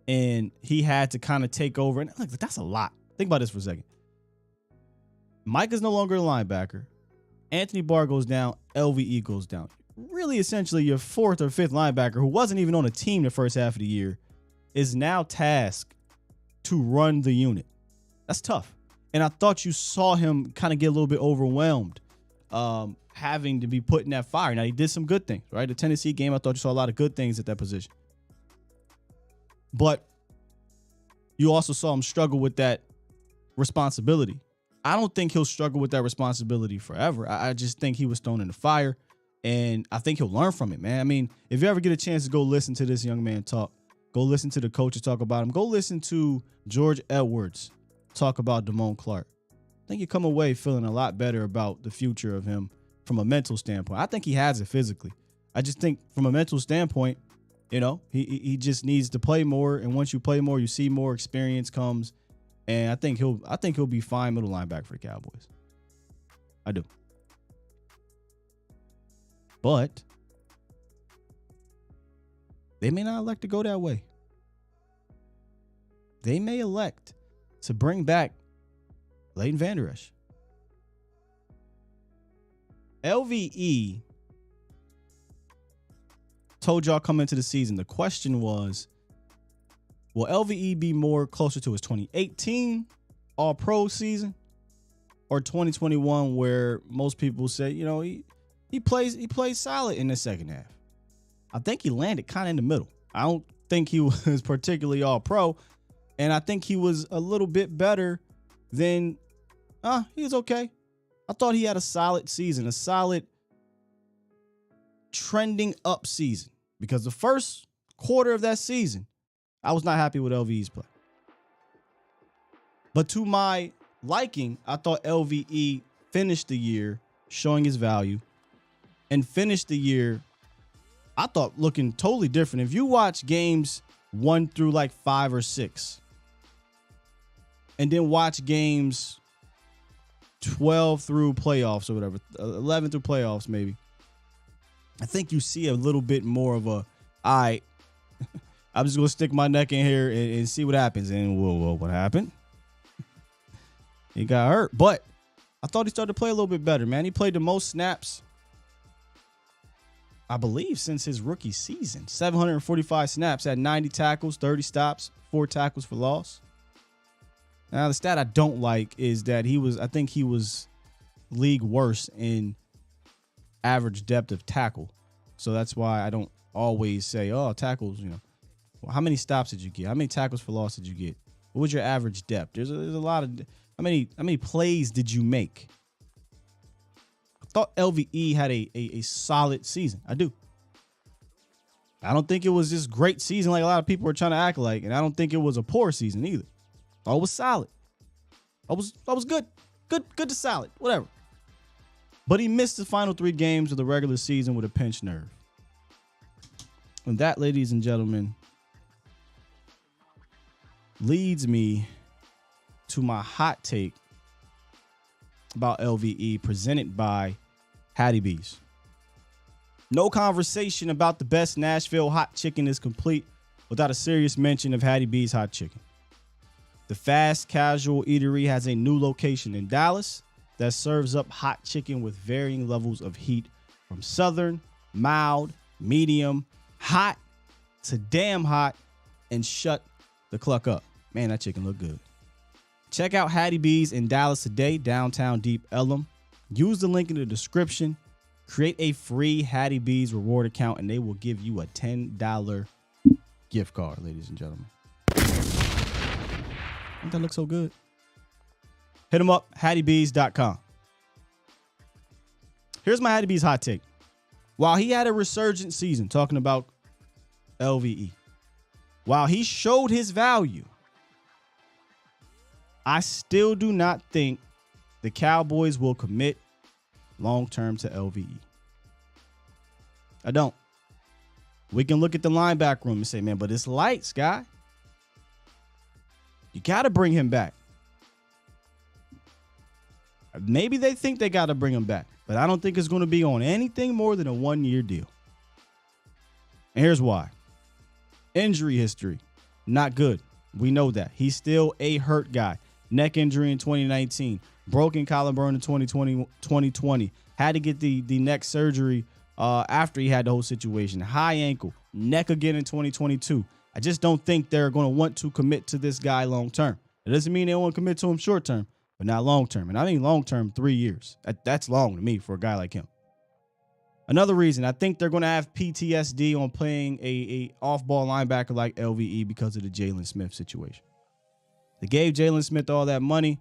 And he had to kind of take over. And like, that's a lot. Think about this for a second. Mike is no longer a linebacker. Anthony Barr goes down. LVE goes down. Really, essentially, your fourth or fifth linebacker, who wasn't even on a team the first half of the year, is now tasked to run the unit. That's tough. And I thought you saw him kind of get a little bit overwhelmed, having to be put in that fire. Now, he did some good things, right? The Tennessee game, I thought you saw a lot of good things at that position. But you also saw him struggle with that responsibility. I don't think he'll struggle with that responsibility forever. I just think he was thrown in the fire, and I think he'll learn from it, man. I mean, if you ever get a chance to go listen to this young man talk, go listen to the coaches talk about him, go listen to George Edwards talk about Damone Clark. I think you come away feeling a lot better about the future of him from a mental standpoint. I think he has it physically. I just think from a mental standpoint, he just needs to play more, and once you play more, you see more, experience comes. And I think he'll be fine middle linebacker for the Cowboys. I do. But they may not elect to go that way. They may elect to bring back Leighton Vander Esch. LVE told y'all coming into the season, the question was, will LVE be more closer to his 2018 All-Pro season or 2021, where most people say, he plays solid in the second half? I think he landed kind of in the middle. I don't think he was particularly All-Pro, and I think he was a little bit better than he was okay. I thought he had a solid season, a solid trending up season, because the first quarter of that season, I was not happy with LVE's play. But to my liking, I thought LVE finished the year showing his value and finished the year, I thought, looking totally different. If you watch games 1 through like 5 or 6, and then watch games 12 through playoffs or whatever, 11 through playoffs maybe, I think you see a little bit more of a, all right, I'm just going to stick my neck in here and see what happens. And whoa, what happened? He got hurt. But I thought he started to play a little bit better, man. He played the most snaps, I believe, since his rookie season. 745 snaps, had 90 tackles, 30 stops, 4 tackles for loss. Now, the stat I don't like is that I think he was league worst in average depth of tackle. So that's why I don't always say, tackles, Well, how many stops did you get? How many tackles for loss did you get? What was your average depth? There's a lot of, how many plays did you make? I thought LVE had a solid season. I do. I don't think it was this great season like a lot of people are trying to act like, and I don't think it was a poor season either. I was solid. I was good. Good to solid. Whatever. But he missed the final 3 games of the regular season with a pinched nerve. And that, ladies and gentlemen, leads me to my hot take about LVE, presented by Hattie B's. No conversation about the best Nashville hot chicken is complete without a serious mention of Hattie B's hot chicken. The fast casual eatery has a new location in Dallas that serves up hot chicken with varying levels of heat, from southern, mild, medium, hot to damn hot, and shut the cluck up. Man, that chicken look good. Check out Hattie B's in Dallas today, downtown Deep Ellum. Use the link in the description. Create a free Hattie B's reward account, and they will give you a $10 gift card, ladies and gentlemen. Don't that look so good? Hit them up, HattieBees.com. Here's my Hattie B's hot take. While he had a resurgent season, talking about LVE, while he showed his value, I still do not think the Cowboys will commit long-term to LVE. I don't. We can look at the linebacker room and say, man, but it's light, Sky. You got to bring him back. Maybe they think they got to bring him back, but I don't think it's going to be on anything more than a 1-year deal. And here's why. Injury history, not good. We know that. He's still a hurt guy. Neck injury in 2019, broken collarbone in 2020, had to get the neck surgery after he had the whole situation. High ankle, neck again in 2022. I just don't think they're going to want to commit to this guy long term. It doesn't mean they won't commit to him short term, but not long term. And I mean long term, 3 years. That's long to me for a guy like him. Another reason, I think they're going to have PTSD on playing a off-ball linebacker like LVE because of the Jalen Smith situation. They gave Jalen Smith all that money.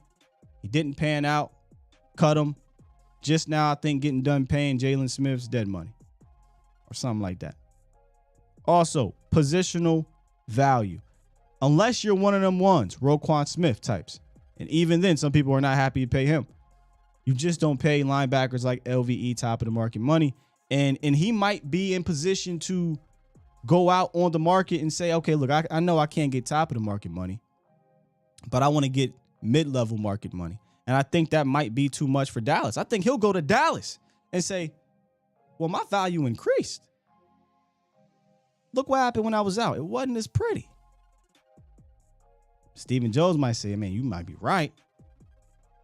He didn't pan out. Cut him. Just now, I think, getting done paying Jalen Smith's dead money or something like that. Also, positional value. Unless you're one of them ones, Roquan Smith types. And even then, some people are not happy to pay him. You just don't pay linebackers like LVE top of the market money. And he might be in position to go out on the market and say, okay, look, I know I can't get top of the market money, but I want to get mid-level market money. And I think that might be too much for Dallas. I think he'll go to Dallas and say, well, my value increased. Look what happened when I was out. It wasn't as pretty. Stephen Jones might say, man, you might be right,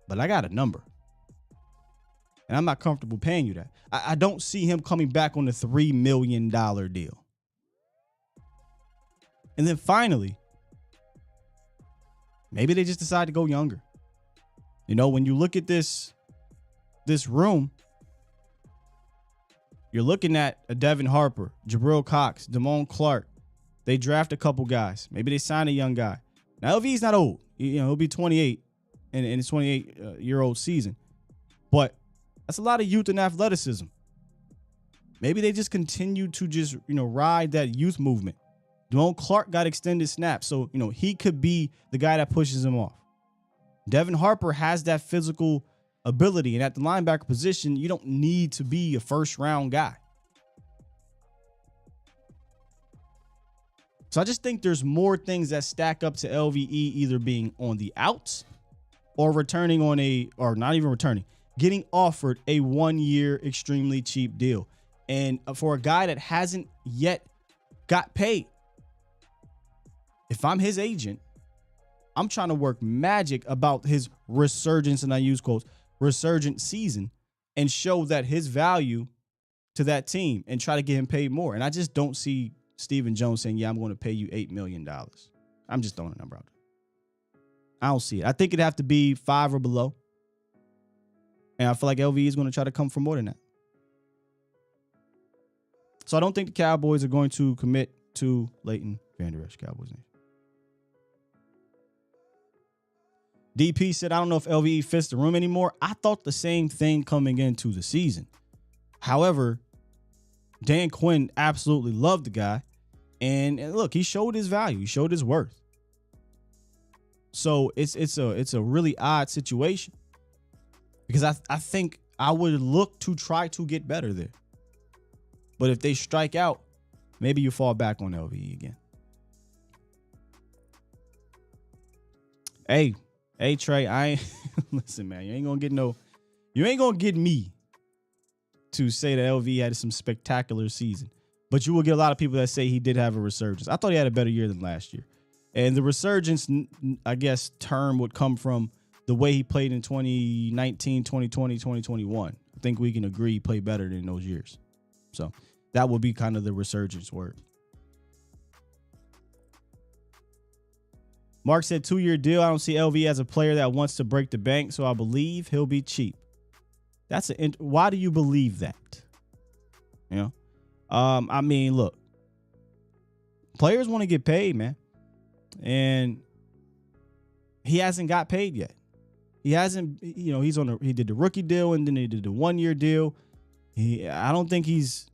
but I got a number. And I'm not comfortable paying you that. I don't see him coming back on the $3 million deal. And then finally, maybe they just decide to go younger. You know, when you look at this room, you're looking at a Devin Harper, Jabril Cox, Damone Clark. They draft a couple guys. Maybe they sign a young guy. Now, LV's not old. You know, he'll be 28 in his 28-year-old season. But that's a lot of youth and athleticism. Maybe they just continue to just, ride that youth movement. Damone Clark got extended snaps, so, he could be the guy that pushes him off. Devin Harper has that physical ability, and at the linebacker position, you don't need to be a first-round guy. So I just think there's more things that stack up to LVE either being on the outs or returning or not even returning, getting offered a 1-year extremely cheap deal. And for a guy that hasn't yet got paid, if I'm his agent, I'm trying to work magic about his resurgence, and I use quotes, resurgent season, and show that his value to that team and try to get him paid more. And I just don't see Stephen Jones saying, yeah, I'm going to pay you $8 million. I'm just throwing a number out there. I don't see it. I think it'd have to be 5 or below. And I feel like LVE is going to try to come for more than that. So I don't think the Cowboys are going to commit to Leighton Vander Esch, Cowboys name. DP said, I don't know if LVE fits the room anymore. I thought the same thing coming into the season. However, Dan Quinn absolutely loved the guy. And look, he showed his value. He showed his worth. So it's a really odd situation. Because I think I would look to try to get better there. But if they strike out, maybe you fall back on LVE again. Hey, Trey, listen, man, you ain't gonna get me to say that LV had some spectacular season, but you will get a lot of people that say he did have a resurgence. I thought he had a better year than last year. And the resurgence, I guess, term would come from the way he played in 2019, 2020, 2021. I think we can agree he played better than those years. So that would be kind of the resurgence word. Mark said 2-year deal. I don't see LV as a player that wants to break the bank, so I believe he'll be cheap. Why do you believe that? I mean, look, players want to get paid, man, and he hasn't got paid yet. He hasn't, he did the rookie deal and then he did the 1-year deal. I don't think he's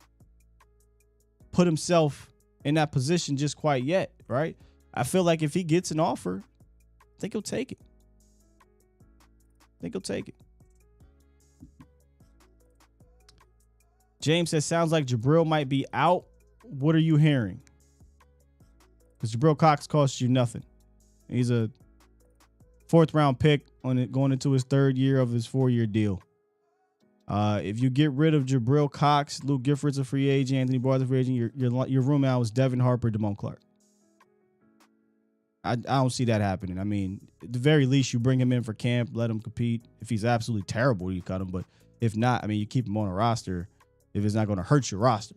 put himself in that position just quite yet, right? I feel like if he gets an offer, I think he'll take it. James says, sounds like Jabril might be out. What are you hearing? Because Jabril Cox costs you nothing. He's a 4th-round pick going into his 3rd year of his 4-year deal. If you get rid of Jabril Cox, Luke Gifford's a free agent, Anthony Barr's a free agent, your room out is Devin Harper, Damone Clark. I don't see that happening. I mean, at the very least, you bring him in for camp, let him compete. If he's absolutely terrible, you cut him. But if not, I mean, you keep him on a roster if it's not going to hurt your roster.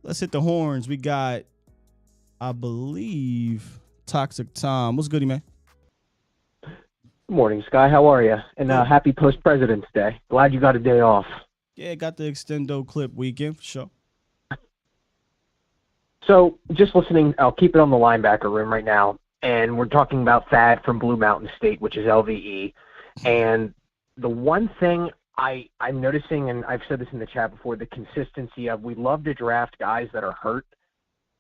Let's hit the horns. We got, I believe, Toxic Tom. What's goody, man? Good morning, Sky. How are you? And happy post-President's Day. Glad you got a day off. Yeah, got the extendo clip weekend for sure. So, just listening, I'll keep it on the linebacker room right now, and we're talking about Thad from Blue Mountain State, which is LVE. And the one thing I'm noticing, and I've said this in the chat before, the consistency of we love to draft guys that are hurt,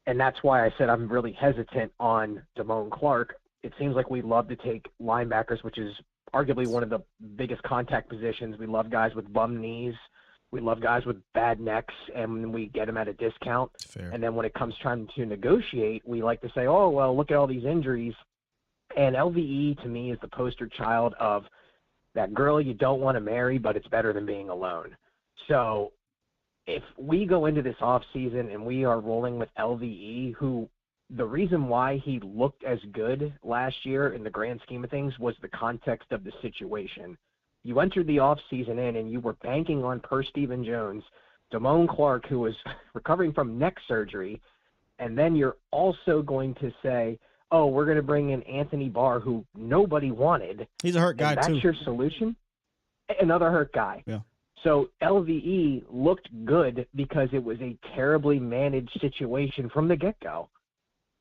and that's why I said I'm really hesitant on Damone Clark. It seems like we love to take linebackers, which is arguably one of the biggest contact positions. We love guys with bum knees. We love guys with bad necks, and we get them at a discount. Fair. And then when it comes time to negotiate, we like to say, oh, well, look at all these injuries. And LVE, to me, is the poster child of that girl you don't want to marry, but it's better than being alone. So if we go into this offseason and we are rolling with LVE, who the reason why he looked as good last year in the grand scheme of things was the context of the situation. You entered the offseason and you were banking on per Stephen Jones Damone Clark, who was recovering from neck surgery, and then you're also going to say, oh, we're going to bring in Anthony Barr, who nobody wanted. He's a hurt guy, and that's too. your solution? Another hurt guy. Yeah. So LVE looked good because it was a terribly managed situation from the get-go.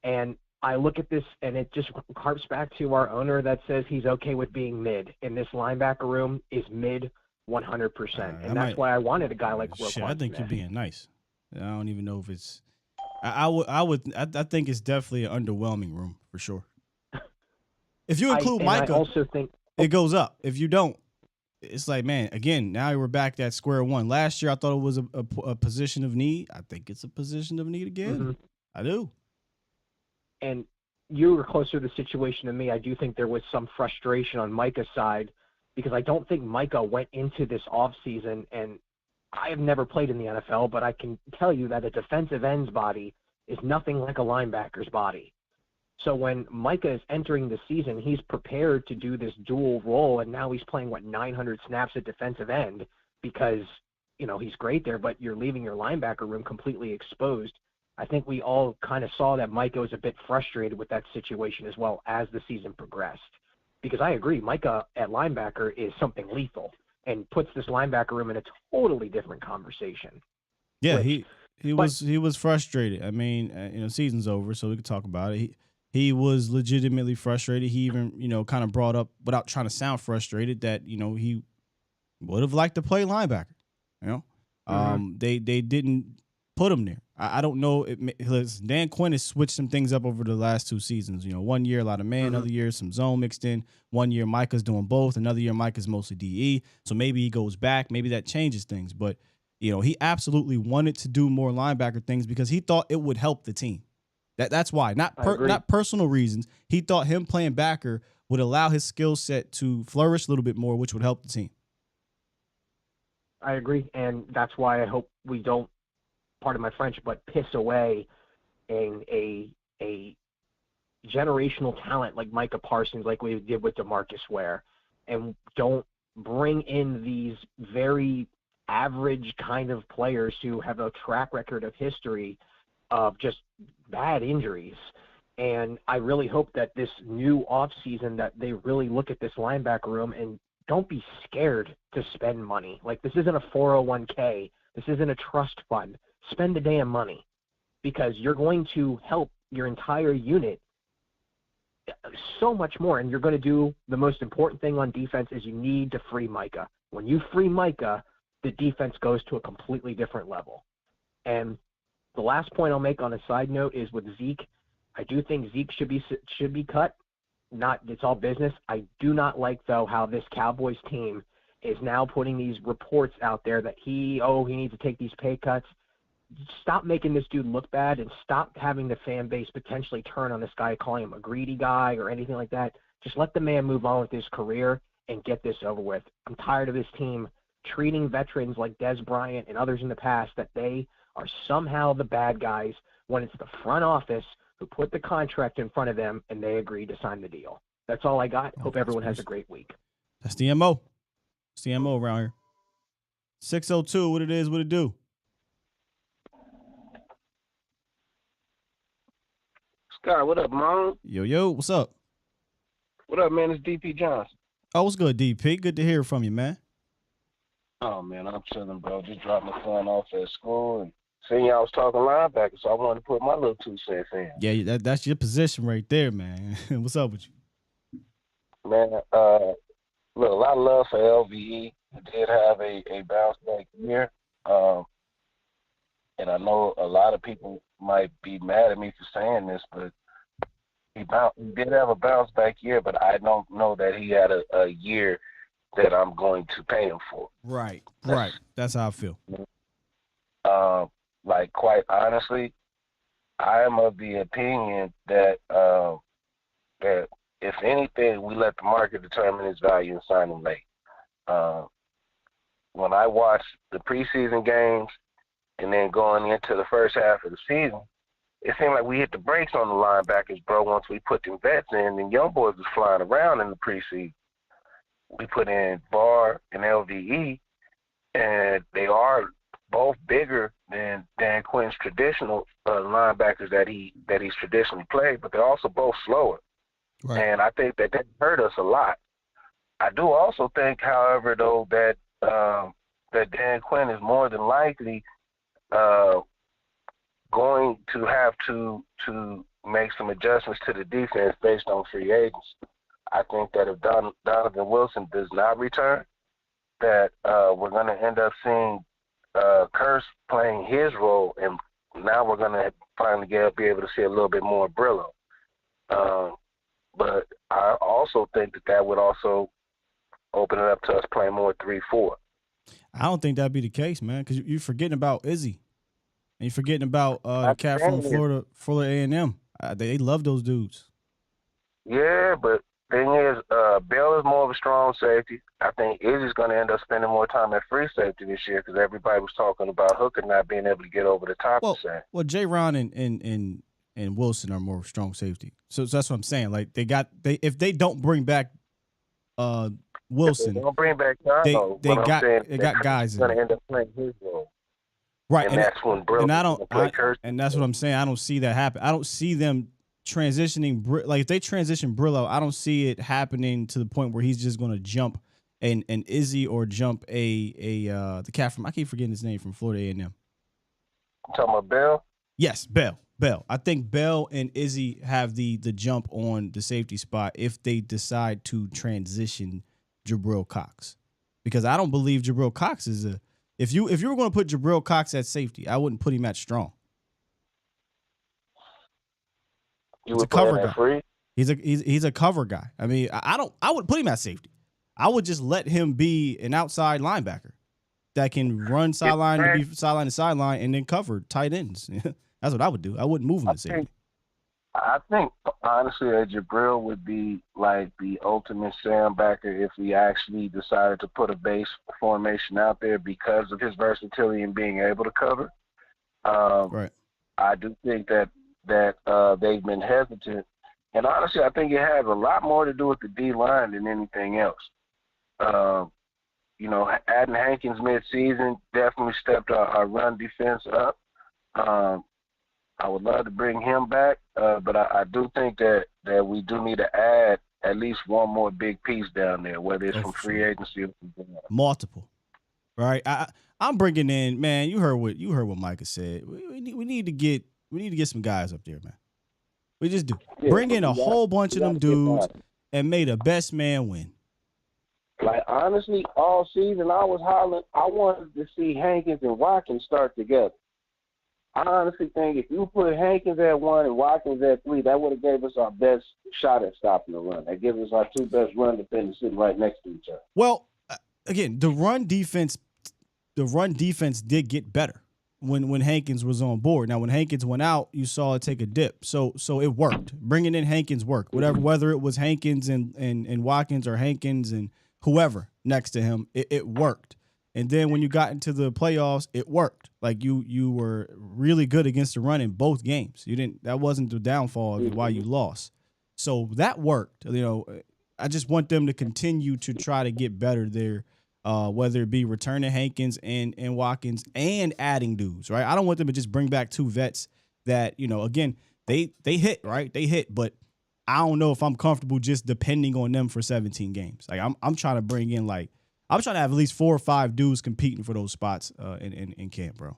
And I look at this, and it just harps back to our owner that says he's okay with being mid. And this linebacker room is mid 100%. And that's why I wanted a guy like Roquan I think Smith. you're being nice. I don't even know if it's I think it's definitely an underwhelming room for sure. If you include Micah, I also think it goes up. If you don't, it's like, man, again, now we're back at square one. Last year, I thought it was a position of need. I think it's a position of need again. Mm-hmm. I do. And you were closer to the situation than me. I do think there was some frustration on Micah's side because I don't think Micah went into this offseason, and I have never played in the NFL, but I can tell you that a defensive end's body is nothing like a linebacker's body. So when Micah is entering the season, he's prepared to do this dual role, and now he's playing, 900 snaps at defensive end because, he's great there, but you're leaving your linebacker room completely exposed. I think we all kind of saw that Micah was a bit frustrated with that situation as well as the season progressed. Because I agree, Micah at linebacker is something lethal and puts this linebacker room in a totally different conversation. Yeah, he was frustrated. I mean, season's over, so we could talk about it. He was legitimately frustrated. He even, kind of brought up, without trying to sound frustrated, that, he would have liked to play linebacker. They didn't put him there. I don't know. Listen, Dan Quinn has switched some things up over the last 2 seasons. 1 year, a lot of man, another year, some zone mixed in. 1 year, Micah's doing both. Another year, Micah's mostly DE. So maybe he goes back. Maybe that changes things. But, he absolutely wanted to do more linebacker things because he thought it would help the team. That's why. Not personal reasons. He thought him playing backer would allow his skill set to flourish a little bit more, which would help the team. I agree, and that's why I hope we don't, pardon my French, but piss away a generational talent like Micah Parsons, like we did with DeMarcus Ware, and don't bring in these very average kind of players who have a track record of history of just bad injuries. And I really hope that this new offseason that they really look at this linebacker room and don't be scared to spend money. Like, this isn't a 401k. This isn't a trust fund. Spend the damn money because you're going to help your entire unit so much more. And you're going to do the most important thing on defense is you need to free Micah. When you free Micah, the defense goes to a completely different level. And the last point I'll make on a side note is with Zeke. I do think Zeke should be cut. It's all business. I do not like, though, how this Cowboys team is now putting these reports out there that he needs to take these pay cuts. Stop making this dude look bad and stop having the fan base potentially turn on this guy, calling him a greedy guy or anything like that. Just let the man move on with his career and get this over with. I'm tired of this team treating veterans like Des Bryant and others in the past that they are somehow the bad guys when it's the front office who put the contract in front of them and they agreed to sign the deal. That's all I got. Hope everyone has a great week. That's the MO. It's the MO around here. 602, what it is, what it do? Scott, what up, Mom? Yo, what's up? What up, man? It's DP Johnson. Oh, what's good, DP? Good to hear from you, man. Oh, man, I'm chilling, bro. Just dropped my son off at school and seeing y'all was talking linebacker, so I wanted to put my little 2 cents in. Yeah, that's your position right there, man. What's up with you? Man, look, a lot of love for LVE. He did have a bounce back year. And I know a lot of people might be mad at me for saying this, but he did have a bounce back year, but I don't know that he had a year that I'm going to pay him for. Right. That's how I feel. Like, quite honestly, I am of the opinion that that if anything, we let the market determine his value and sign him late. When I watched the preseason games and then going into the first half of the season, it seemed like we hit the brakes on the linebackers, bro, once we put them vets in, and young boys was flying around in the preseason. We put in Barr and LVE, and they are both bigger than Dan Quinn's traditional linebackers that he's traditionally played, but they're also both slower. Right. And I think that hurt us a lot. I do also think, however, though, that Dan Quinn is more than likely going to have to make some adjustments to the defense based on free agents. I think that if Donovan Wilson does not return, that we're going to end up seeing Curse playing his role, and now we're going to finally be able to see a little bit more Brillo. But I also think that would also open it up to us playing more 3-4. I don't think that'd be the case, man, because you're forgetting about Izzy. And you're forgetting about the cat from Florida A&M. They love those dudes. Yeah, but thing is, Bell is more of a strong safety. I think Izzy's going to end up spending more time at free safety this year because everybody was talking about Hooker not being able to get over the top. Well, J-Ron and Wilson are more strong safety. So that's what I'm saying. Like if they don't bring back Wilson, they don't bring back Carlo, they got guys going to end up playing his role. Right, and that's when Brillo and that's what I'm saying. I don't see that happen. I don't see them transitioning. Like if they transition Brillo, I don't see it happening to the point where he's just going to jump an Izzy or jump the cat from, I keep forgetting his name, from Florida A&M. You talking about Bell? Yes, Bell. I think Bell and Izzy have the jump on the safety spot if they decide to transition Jabril Cox, because I don't believe Jabril Cox is a. If you were going to put Jabril Cox at safety, I wouldn't put him at strong. He's a cover guy. Free? He's a cover guy. I mean, I would put him at safety. I would just let him be an outside linebacker that can run sideline to sideline and then cover tight ends. That's what I would do. I wouldn't move him at safety. I think honestly that Jabril would be like the ultimate sandbacker if we actually decided to put a base formation out there because of his versatility and being able to cover. Right. I do think that they've been hesitant, and honestly, I think it has a lot more to do with the D line than anything else. Adding Hankins mid-season definitely stepped our run defense up. I would love to bring him back, but I do think that we do need to add at least one more big piece down there, whether it's from free agency or from multiple. Right? I'm bringing in, man. You heard what Micah said. We need to get some guys up there, man. We just do. Yeah, bring in a whole bunch of them dudes and may the best man win. Like, honestly, all season I was hollering, I wanted to see Hankins and Watkins start together. I honestly think if you put Hankins at 1 and Watkins at 3, that would have gave us our best shot at stopping the run. That gives us our two best run defenders sitting right next to each other. Well, again, the run defense did get better when Hankins was on board. Now, when Hankins went out, you saw it take a dip. So it worked. Bringing in Hankins worked. Whether it was Hankins and Watkins or Hankins and whoever next to him, it worked. And then when you got into the playoffs, it worked. Like you were really good against the run in both games. That wasn't the downfall of why you lost. So that worked. I just want them to continue to try to get better there, whether it be returning Hankins and Watkins and adding dudes, right? I don't want them to just bring back two vets that, again, they hit, right? They hit, but I don't know if I'm comfortable just depending on them for 17 games. Like I'm trying to bring in I'm trying to have at least 4 or 5 dudes competing for those spots in camp, bro.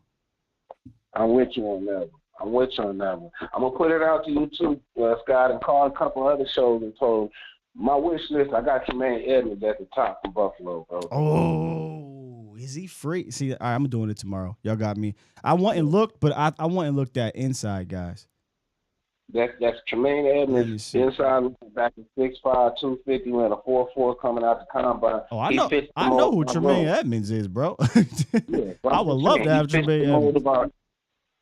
I'm with you on that one. I'm going to put it out to you, too, Scott, and call a couple other shows and told my wish list, I got Tremaine Edmonds at the top from Buffalo, bro. Oh, is he free? See, all right, I'm doing it tomorrow. Y'all got me. I went and looked, but I went and looked at inside, guys. That's Tremaine Edmonds inside back at 6'5", 250, with a 4.4 coming out the combine. Oh, I know who Tremaine Edmonds is, bro. Yeah, I would love to have Tremaine Edmonds.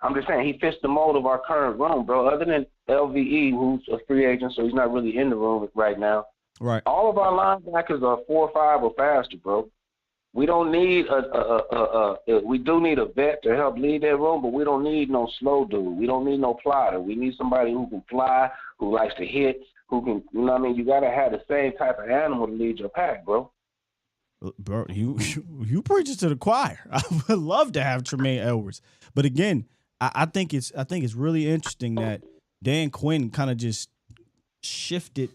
I'm just saying he fits the mold of our current room, bro. Other than LVE, who's a free agent, so he's not really in the room right now. Right. All of our linebackers are 4.5 or faster, bro. We don't need we do need a vet to help lead that room, but we don't need no slow dude. We don't need no plotter. We need somebody who can fly, who likes to hit, who can, you got to have the same type of animal to lead your pack, bro. Bro, you preach it to the choir. I would love to have Tremaine Edwards, but again, I think it's really interesting that Dan Quinn kind of just shifted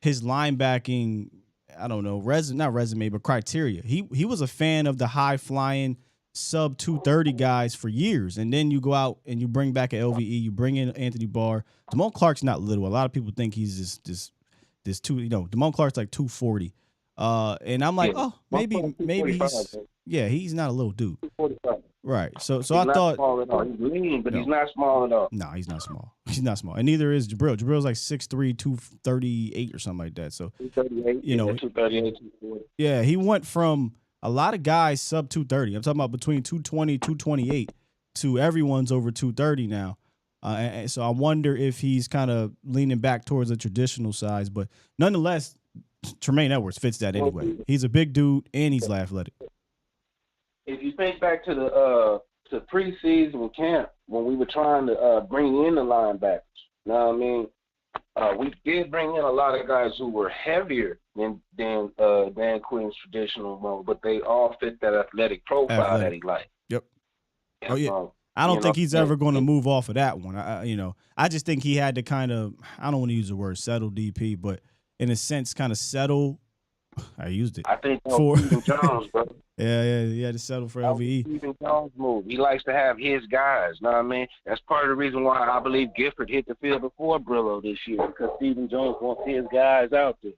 his linebacking. I don't know, not resume, but criteria. He was a fan of the high flying sub 230 guys for years, and then you go out and you bring back an LVE. You bring in Anthony Barr. Damone Clark's not little. A lot of people think he's this two. Damone Clark's like 240. And I'm like, maybe he's not a little dude. 245. Right. So he's I not thought small at all. He's lean, but he's not small at all. No, he's not small. He's not small. And neither is Jabril. Jabril's like 6'3", 238 or something like that. So 238, 238, 240. Yeah, he went from a lot of guys sub 230. I'm talking about between 220, 228 to everyone's over 230 now. And so I wonder if he's kind of leaning back towards a traditional size, but nonetheless, Tremaine Edwards fits that anyway. He's a big dude and he's athletic. If you think back to the preseason camp when we were trying to bring in the linebackers, you know what I mean? We did bring in a lot of guys who were heavier than Dan Quinn's traditional mode, but they all fit that athletic profile that he liked. Yep. Oh yeah. I don't think he's ever going to move off of that one. I just think he had to kind of, I don't want to use the word settle DP, but in a sense, kind of settle. I used it. I think for Stephen Jones, bro. Yeah, he had to settle for LVE. Stephen Jones move. He likes to have his guys. Know what I mean? That's part of the reason why I believe Gifford hit the field before Brillo this year, because Stephen Jones wants his guys out there.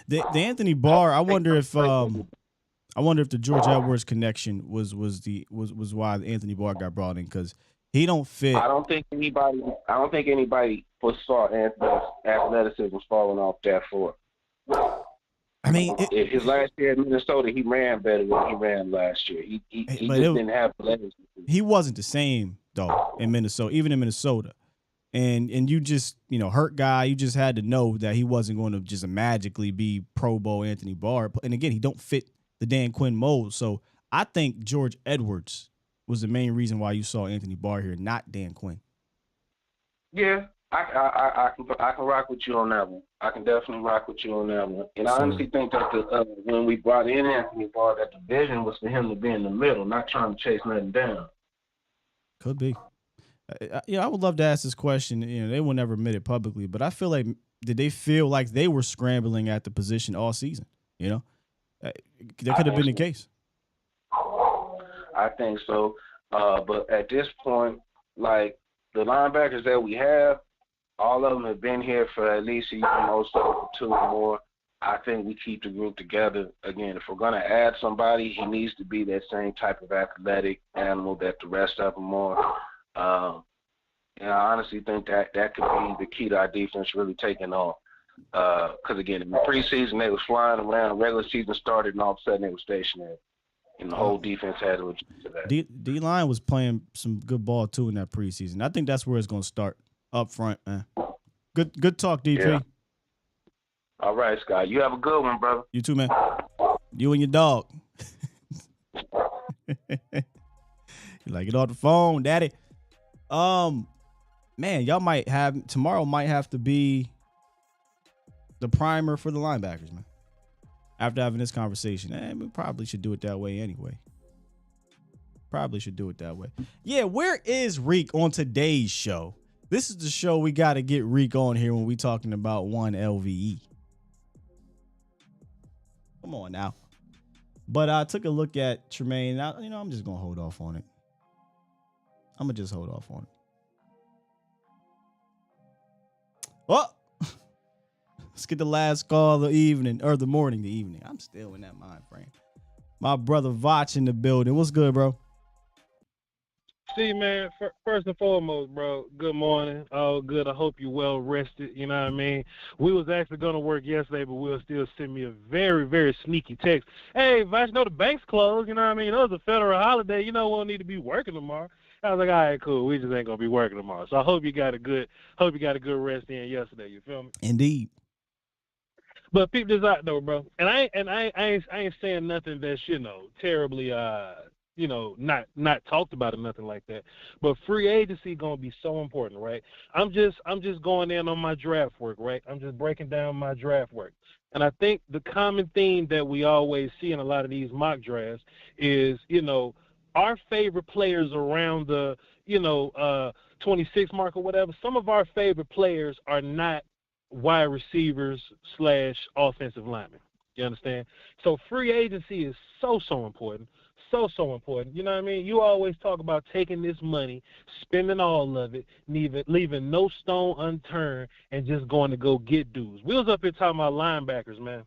The Anthony Barr, I wonder if the George Edwards connection was why Anthony Barr got brought in, because he don't fit. I don't think anybody foresaw Anthony's athleticism falling off that floor. I mean, his last year in Minnesota, he ran better than he ran last year. He didn't have legs. He wasn't the same though in Minnesota, even in Minnesota. And you just, hurt guy, you just had to know that he wasn't going to just magically be Pro Bowl Anthony Barr. And again, he don't fit the Dan Quinn mold. So I think George Edwards was the main reason why you saw Anthony Barr here, not Dan Quinn. Yeah, I can rock with you on that one. I can definitely rock with you on that one. And I honestly think that when we brought in Anthony Barr, that the vision was for him to be in the middle, not trying to chase nothing down. Could be. I would love to ask this question. They will never admit it publicly, but I feel like, did they feel like they were scrambling at the position all season? That could have been the case. I think so. But at this point, like the linebackers that we have, all of them have been here for at least a year, most of them for 2 or more. I think we keep the group together. Again, if we're going to add somebody, he needs to be that same type of athletic animal that the rest of them are. And I honestly think that could be the key to our defense really taking off. Because, again, in the preseason, they was flying around. Regular season started, and all of a sudden they were stationary. And the whole defense had to adjust to that. D-line was playing some good ball, too, in that preseason. I think that's where it's going to start, up front, man. Good talk, DP. Yeah. All right, Scott. You have a good one, brother. You too, man. You and your dog. You like it off the phone, daddy. Man, tomorrow might have to be the primer for the linebackers, man. After having this conversation, we probably should do it that way anyway. Yeah, where is Reek on today's show? This is the show we got to get Reek on here when we talking about one LVE. Come on now. But I took a look at Tremaine. I'm just going to hold off on it. Oh, let's get the last call of the evening, or the morning, the evening. I'm still in that mind frame. My brother Vach in the building. What's good, bro? See, man, first and foremost, bro, good morning. Oh, good. I hope you're well rested. You know what I mean? We was actually going to work yesterday, but Will still send me a very, very sneaky text. Hey, Vach, the bank's closed. You know what I mean? It was a federal holiday. We don't need to be working tomorrow. I was like, all right, cool. We just ain't gonna be working tomorrow. So I hope you got a good rest in yesterday. You feel me? Indeed. But peep this out though, bro. And I ain't saying nothing that's terribly not talked about or nothing like that. But free agency gonna be so important, right? I'm just going in on my draft work, right? I'm just breaking down my draft work. And I think the common theme that we always see in a lot of these mock drafts is, our favorite players around the, 26 mark or whatever. Some of our favorite players are not wide receivers / offensive linemen. You understand? So free agency is so important. So important. You know what I mean? You always talk about taking this money, spending all of it, leaving no stone unturned, and just going to go get dudes. We was up here talking about linebackers, man.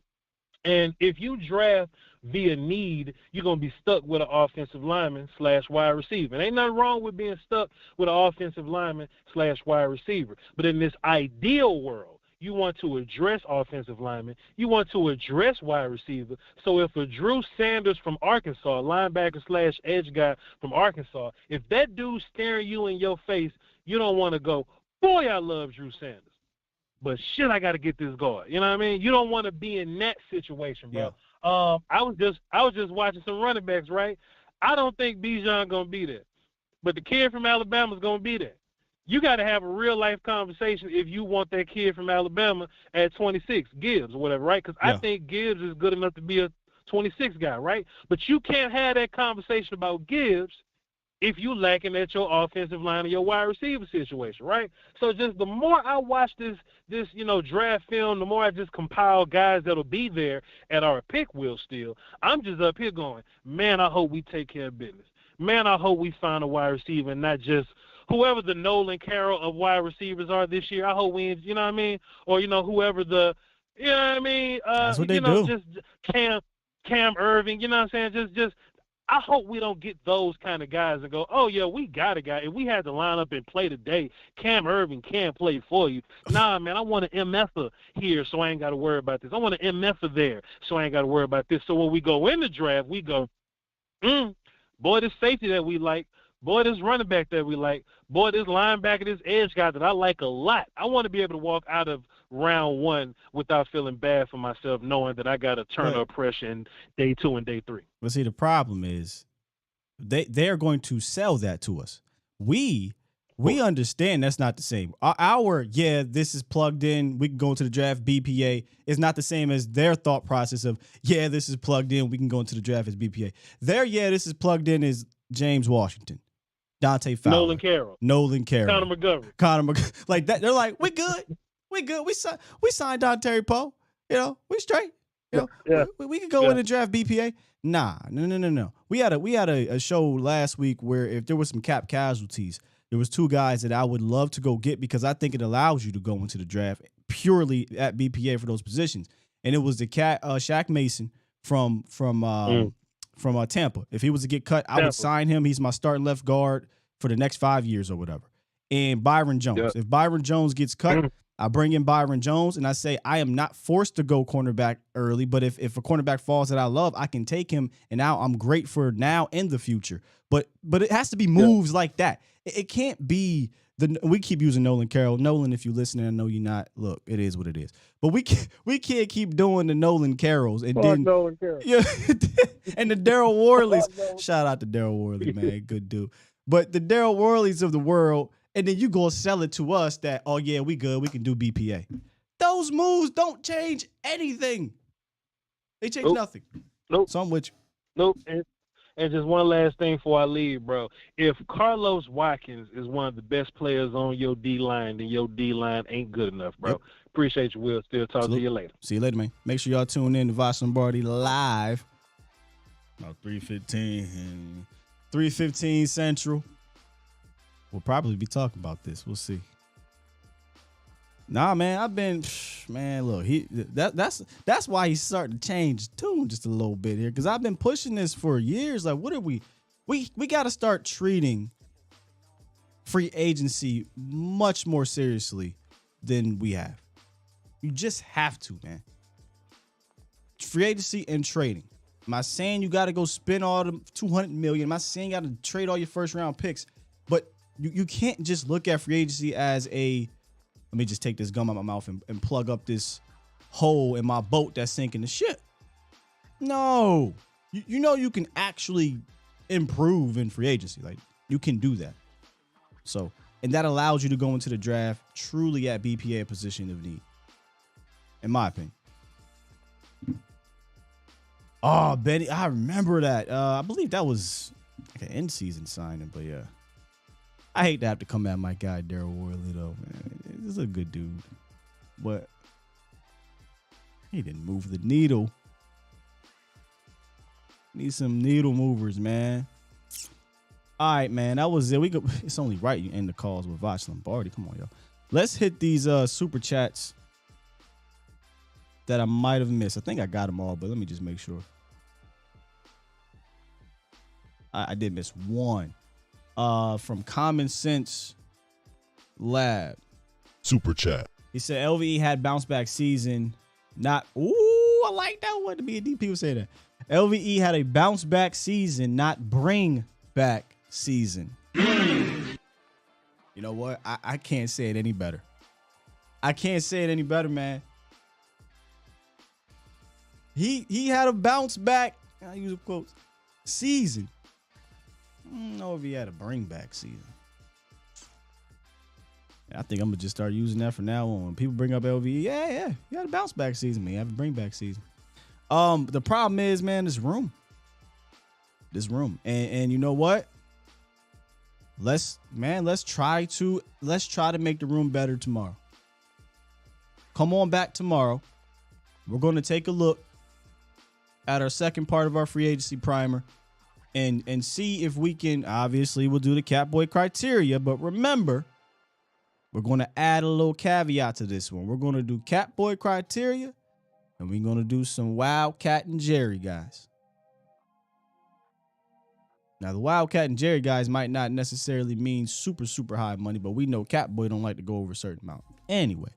And if you draft via need, you're going to be stuck with an offensive lineman / wide receiver. And ain't nothing wrong with being stuck with an offensive lineman / wide receiver. But in this ideal world, you want to address offensive linemen. You want to address wide receiver. So if a Drew Sanders from Arkansas, linebacker / edge guy from Arkansas, if that dude's staring you in your face, you don't want to go, boy, I love Drew Sanders. But shit, I got to get this guard. You know what I mean? You don't want to be in that situation, bro. Yeah. I was just watching some running backs, right? I don't think Bijan gonna be there, but the kid from Alabama is gonna be there. You got to have a real life conversation if you want that kid from Alabama at 26, Gibbs or whatever, right? Because I think Gibbs is good enough to be a 26 guy, right? But you can't have that conversation about Gibbs if you lacking at your offensive line or your wide receiver situation, right? So just the more I watch this draft film, the more I just compile guys that'll be there at our pick wheel still. I'm just up here going, man, I hope we take care of business. Man, I hope we find a wide receiver and not just whoever the Nolan Carroll of wide receivers are this year. I hope we, you know what I mean? Or, whoever the, you know what I mean? That's what they do. Just Cam Irving, you know what I'm saying? Just I hope we don't get those kind of guys and go, oh, yeah, we got a guy. If we had to line up and play today, Cam Irving can't play for you. Nah, man, I want an MFer here so I ain't got to worry about this. I want an MFer there so I ain't got to worry about this. So when we go in the draft, we go, boy, this safety that we like, boy, this running back that we like, boy, this linebacker, this edge guy that I like a lot. I want to be able to walk out of round one without feeling bad for myself, knowing that I got a turn up pressure in day 2 and day 3. But see, the problem is they're going to sell that to us. We understand that's not the same. This is plugged in, we can go into the draft BPA is not the same as their thought process of, this is plugged in, we can go into the draft as BPA. This is plugged in is James Washington, Dante Fowler, Nolan Carroll, Connor McGovern. Like that. They're like, we good. We signed Dante Poe. We straight. We could go in and draft BPA. Nah, no. We had a show last week where if there was some cap casualties, there was 2 guys that I would love to go get because I think it allows you to go into the draft purely at BPA for those positions. And it was the Shaq Mason from Tampa. If he was to get cut, I would sign him. He's my starting left guard for the next 5 years or whatever. And Byron Jones. Yep. If Byron Jones gets cut, I bring in Byron Jones and I say I am not forced to go cornerback early, but if a cornerback falls that I love, I can take him, and now I'm great for now and the future. But it has to be moves like that. It can't be we keep using Nolan Carroll. Nolan, if you're listening, I know you're not. Look, it is what it is. But we can't keep doing the Nolan Carrolls and Nolan Carroll. And the Daryl Worleys. Shout out to Daryl Worley, man, good dude. But the Daryl Worleys of the world, and then you go sell it to us that, oh yeah, we good, we can do BPA. Those moves don't change anything. They change nothing. Nope. So I'm with you. Nope. And just one last thing before I leave, bro. If Carlos Watkins is one of the best players on your D-line, then your D-line ain't good enough, bro. Yep. Appreciate you, Will. Still talk to you later. See you later, man. Make sure y'all tune in to Voss Lombardi live. About 3:15 Central. We'll probably be talking about this. We'll see. Nah, man, look, that's why he's starting to change tune just a little bit here, because I've been pushing this for years. Like, what are we got to start treating free agency much more seriously than we have. You just have to, man. Free agency and trading. Am I saying you got to go spend all the $200 million? Am I saying you got to trade all your first round picks? But you can't just look at free agency as let me just take this gum out my mouth and plug up this hole in my boat that's sinking the ship. No. You can actually improve in free agency. Like, you can do that. So, and that allows you to go into the draft truly at BPA position of need, in my opinion. Oh, Benny, I remember that. I believe that was like an in-season signing, but yeah. I hate to have to come at my guy, Daryl Worley, though, man. He's a good dude. But he didn't move the needle. Need some needle movers, man. All right, man. That was it. It's only right you end the calls with Voch Lombardi. Come on, yo. Let's hit these super chats that I might have missed. I think I got them all, but let me just make sure. I did miss one. From Common Sense Lab. Super chat. He said LVE had bounce back season. Not, ooh, I like that one. To be a DP would say that. LVE had a bounce back season, not bring back season. You know what? I can't say it any better. I can't say it any better, man. He had a bounce back, I use quotes, season. I don't know if he had a bring back season. I think I'm gonna just start using that from now on. When people bring up LVE, yeah, you had a bounce back season, man. You have a bring back season. The problem is, man, this room. And you know what? Let's try to make the room better tomorrow. Come on back tomorrow. We're going to take a look at our second part of our free agency primer and see if we can. Obviously, we'll do the Catboy criteria, but remember, we're going to add a little caveat to this one. We're going to do Catboy criteria, and we're going to do some Wildcat and Jerry guys. Now, the Wildcat and Jerry guys might not necessarily mean super, super high money, but we know Catboy don't like to go over a certain amount. Anyway,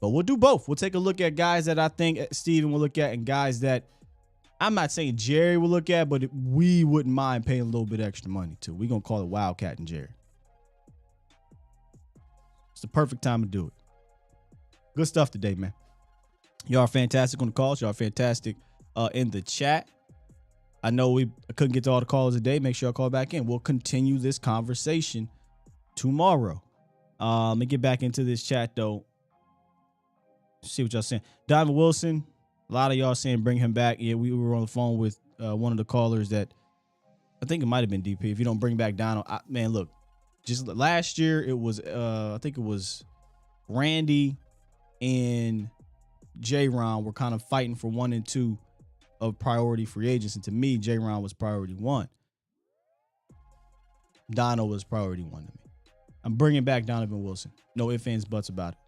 but we'll do both. We'll take a look at guys that I think Steven will look at and guys that I'm not saying Jerry will look at, but we wouldn't mind paying a little bit extra money to. We're going to call it Wildcat and Jerry. It's the perfect time to do it. Good stuff today, man. Y'all are fantastic on the calls. Y'all are fantastic in the chat. I know I couldn't get to all the callers today. Make sure y'all call back in. We'll continue this conversation tomorrow. Let me get back into this chat, though. See what y'all saying. Donovan Wilson, a lot of y'all saying bring him back. Yeah, we were on the phone with one of the callers that I think it might have been DP. If you don't bring back Donald, man, look, just last year it was I think it was Randy and J-Ron were kind of fighting for 1 and 2 of priority free agents, and to me, J-Ron was priority 1. Donald was priority 1 to me. I'm bringing back Donovan Wilson. No ifs, ands, buts about it.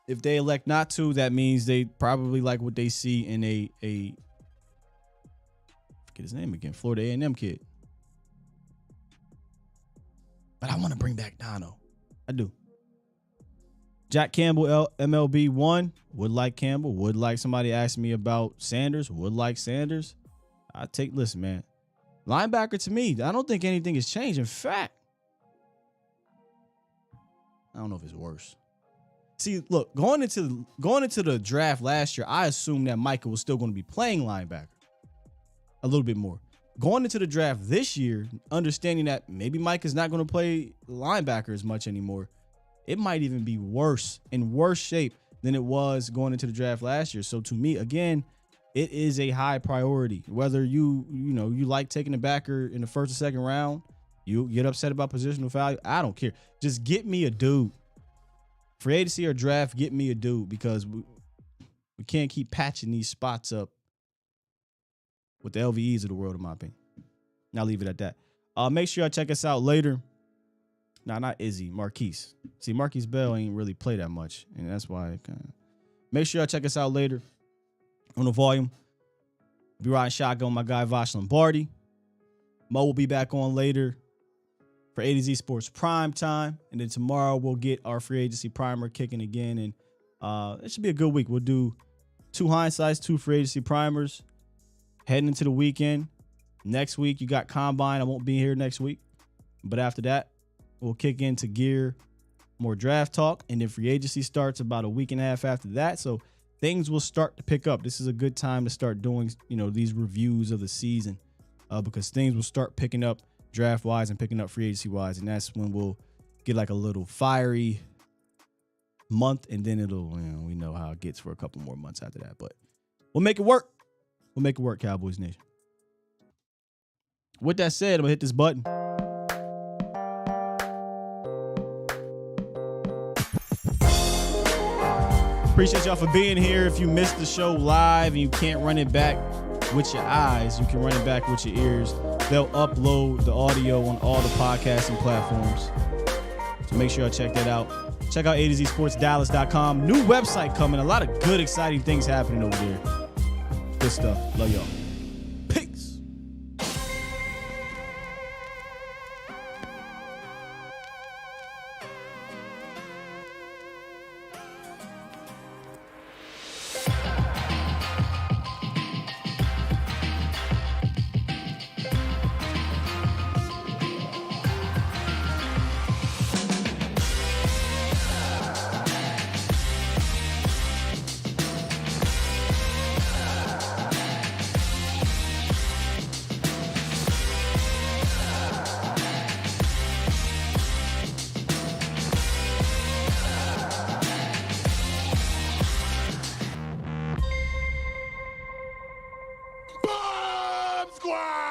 If they elect not to, that means they probably like what they see in a forget his name again, Florida A&M kid. But I want to bring back Dono. I do. Jack Campbell, MLB 1. Would like Campbell. Would like somebody ask me about Sanders. Would like Sanders. Listen, man. Linebacker to me, I don't think anything has changed. In fact, I don't know if it's worse. See, look, going into the draft last year, I assumed that Micah was still going to be playing linebacker a little bit more. Going into the draft this year, understanding that maybe Micah's not going to play linebacker as much anymore, it might even be in worse shape than it was going into the draft last year. So to me, again, it is a high priority. Whether you like taking a backer in the first or second round, you get upset about positional value, I don't care. Just get me a dude. Free agency or draft, get me a dude, because we can't keep patching these spots up with the LVEs of the world, in my opinion. Now leave it at that. Make sure y'all check us out later. Nah, not Izzy, Marquise. See, Marquise Bell ain't really play that much, and that's why. Make sure y'all check us out later on the volume. Be riding shotgun, my guy Voch Lombardi. Mo will be back on later for A to Z Sports Prime Time, and then tomorrow we'll get our free agency primer kicking again, and it should be a good week. We'll do 2 hindsights, 2 free agency primers, heading into the weekend. Next week you got Combine. I won't be here next week, but after that we'll kick into gear, more draft talk, and then free agency starts about a week and a half after that. So things will start to pick up. This is a good time to start doing, these reviews of the season, because things will start picking up draft wise and picking up free agency wise. And that's when we'll get like a little fiery month, and then it'll, we know how it gets for a couple more months after that, but we'll make it work. We'll make it work, Cowboys Nation. With that said, I'm going to hit this button. Appreciate y'all for being here. If you missed the show live and you can't run it back with your eyes, you can run it back with your ears. They'll upload the audio on all the podcasting platforms. So make sure y'all check that out. Check out A2ZSportsDallas.com. New website coming. A lot of good, exciting things happening over there. Good stuff. Love y'all. Peace. Bomb Squad!